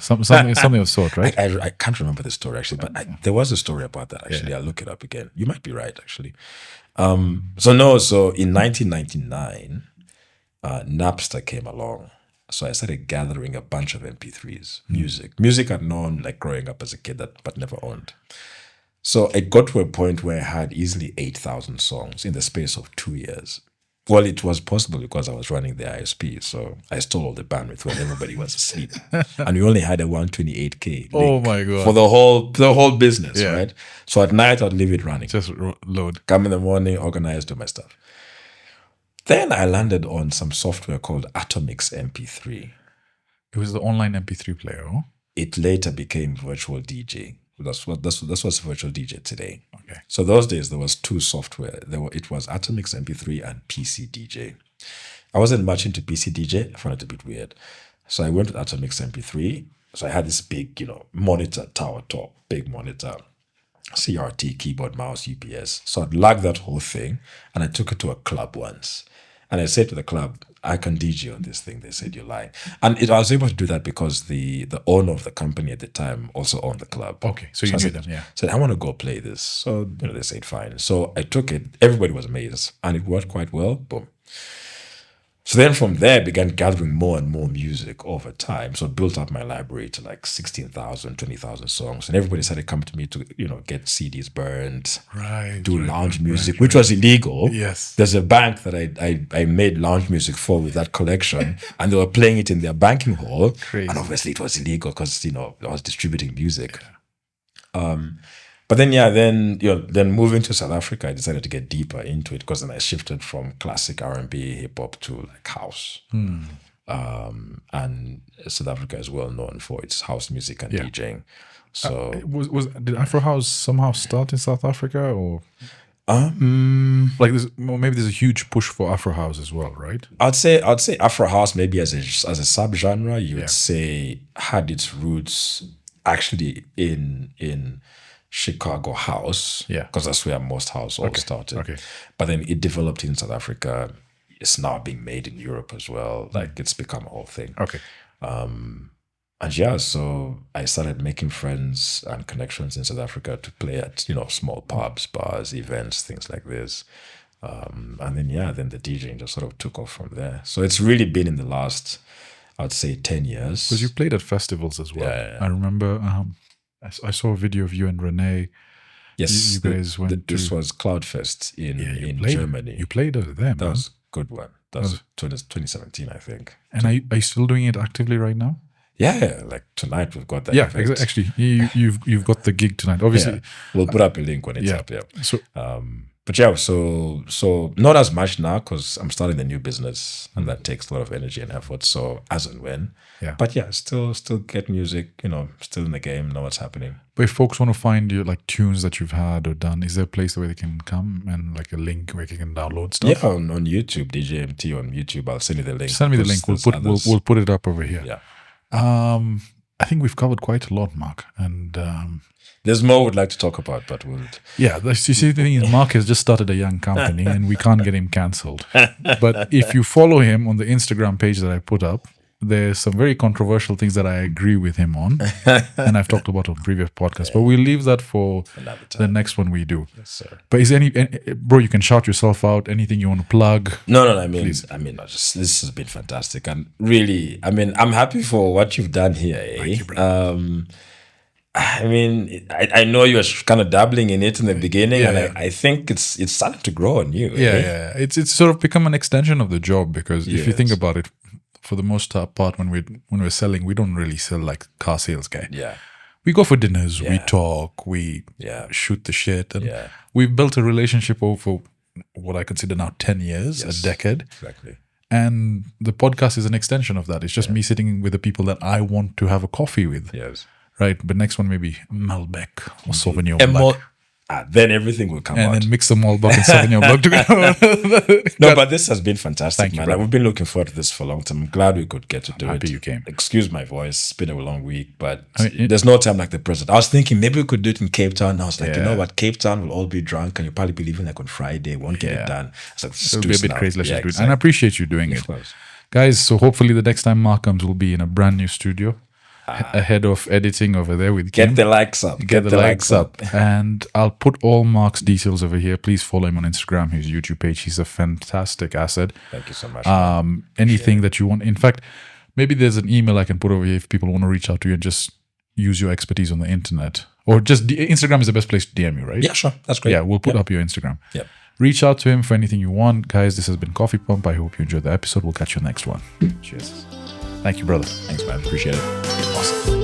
something of sort, right? I can't remember the story actually, but there was a story about that actually. I'll look it up again. You might be right actually. So in 1999, Napster came along. So I started gathering a bunch of MP3s, music I'd known like growing up as a kid but never owned. So it got to a point where I had easily 8,000 songs in the space of 2 years. Well, it was possible because I was running the ISP, so I stole all the bandwidth when everybody was asleep, and we only had a 128K. Oh my god! For the whole business, right? So at night I'd leave it running, just load. Come in the morning, organize, do my stuff. Then I landed on some software called Atomix MP3. It was the online MP3 player. Huh? It later became virtual DJ. That's what's virtual DJ today. Okay. So those days there was 2 software. It was Atomix MP3 and PC DJ. I wasn't much into PC DJ. I found it a bit weird. So I went with Atomix MP3. So I had this big, monitor, tower top, big monitor, CRT, keyboard, mouse, UPS. So I'd lug that whole thing and I took it to a club once. And I said to the club, I can DJ on this thing. They said, you're lying. And I was able to do that because the owner of the company at the time also owned the club. Okay, so you knew them, yeah. Said, I want to go play this. So, they said, fine. So I took it. Everybody was amazed. And it worked quite well. Boom. So then from there, I began gathering more and more music over time. So I built up my library to like 16,000, 20,000 songs. And everybody started coming to me to, get CDs burned, do lounge music, which was illegal. Yes. There's a bank that I made lounge music for with that collection. And they were playing it in their banking hall. Crazy. And obviously it was illegal because, I was distributing music. But then moving to South Africa, I decided to get deeper into it because then I shifted from classic R&B, hip hop to like house. And South Africa is well known for its house music and DJing. So did Afro House somehow start in South Africa or? Maybe there's a huge push for Afro House as well, right? I'd say Afro House maybe as a subgenre, you would say had its roots actually in Chicago house, because that's where most house all started. Okay. But then it developed in South Africa. It's now being made in Europe as well. Like it's become a whole thing. Okay. So I started making friends and connections in South Africa to play at, small pubs, bars, events, things like this. And then the DJing just sort of took off from there. So it's really been in the last, I'd say 10 years. Because you played at festivals as well. Yeah. I remember I saw a video of you and Renee. Yes. You guys went This was Cloudfest in played, Germany. You played over there, man. That was a good one. That was 2017, I think. And are you still doing it actively right now? Yeah, like tonight we've got that. Yeah, event. actually, you've got the gig tonight. Obviously, Yeah. We'll put up a link when it's Yeah. up. Yeah. so But yeah, so not as much now because I'm starting the new business and that takes a lot of energy and effort. So as and when. Yeah. But yeah, still get music. Still in the game. Know what's happening. but if folks want to find you like tunes that you've had or done, is there a place where they can come and like a link where they can download stuff? Yeah, on YouTube, DJMT on YouTube. I'll send you the link. Send me the link. We'll put it up over here. Yeah. I think we've covered quite a lot, Mark, and There's more we'd like to talk about, but we'll. yeah. You see, the thing is, Mark has just started a young company, and we can't get him cancelled. But if you follow him on the Instagram page that I put up, there's some very controversial things that I agree with him on, and I've talked about on previous podcasts. But we'll leave that for Another time. the next one we do. Yes, sir. But is bro? You can shout yourself out. Anything you want to plug? No. I mean, this has been fantastic, and really, I mean, I'm happy for what you've done here. Thank you, bro. I mean, I know you were kind of dabbling in it in the beginning, and Yeah. I think it's starting to grow on you. Yeah. It's sort of become an extension of the job because if you think Yes. about it, for the most part, when we're selling, we don't really sell like car sales guy. Yeah. We go for dinners, we Yeah. talk, we Yeah. shoot the shit, and Yeah. we've built a relationship over what I consider now 10 years, Yes. a decade. Exactly. And the podcast is an extension of that. It's just me sitting with the people that I want to have a coffee with, Yes. right? But next one maybe Malbec or Sauvignon Blanc. Then everything will come And out. then mix the Malbec and Sauvignon Blanc together. No, but this has been fantastic, Thank you, man. brother. We've been looking forward to this for a long time. I'm glad we could get to do happy it. you came. Excuse my voice. It's been a long week, but mean, there's no time like the present. I was thinking maybe we could do it in Cape Town. I was like, you Yeah. know what? Cape Town will all be drunk and you'll probably be leaving like on Friday. Won't get Yeah. it done. It's like, It'll be a bit crazy. Let's just do it. And I exactly. appreciate you doing it. Of course. Guys, so hopefully the next time Mark comes, we'll be in a brand new studio ahead of editing over there with Kim. Get the likes up. Get the likes up. And I'll put all Mark's details over here. Please follow him on Instagram, his YouTube page. He's a fantastic asset. Thank you so much. Anything that you want. In fact, maybe there's an email I can put over here if people want to reach out to you and just use your expertise on the internet. Or just Instagram is the best place to DM you, right? yeah, sure. That's great. Yeah, we'll put up your Instagram. Yep. Reach out to him for anything you want. Guys, this has been Coffee Pump. I hope you enjoyed the episode. We'll catch you next one. Cheers. Thank you, brother. Thanks, man. Appreciate it. Awesome.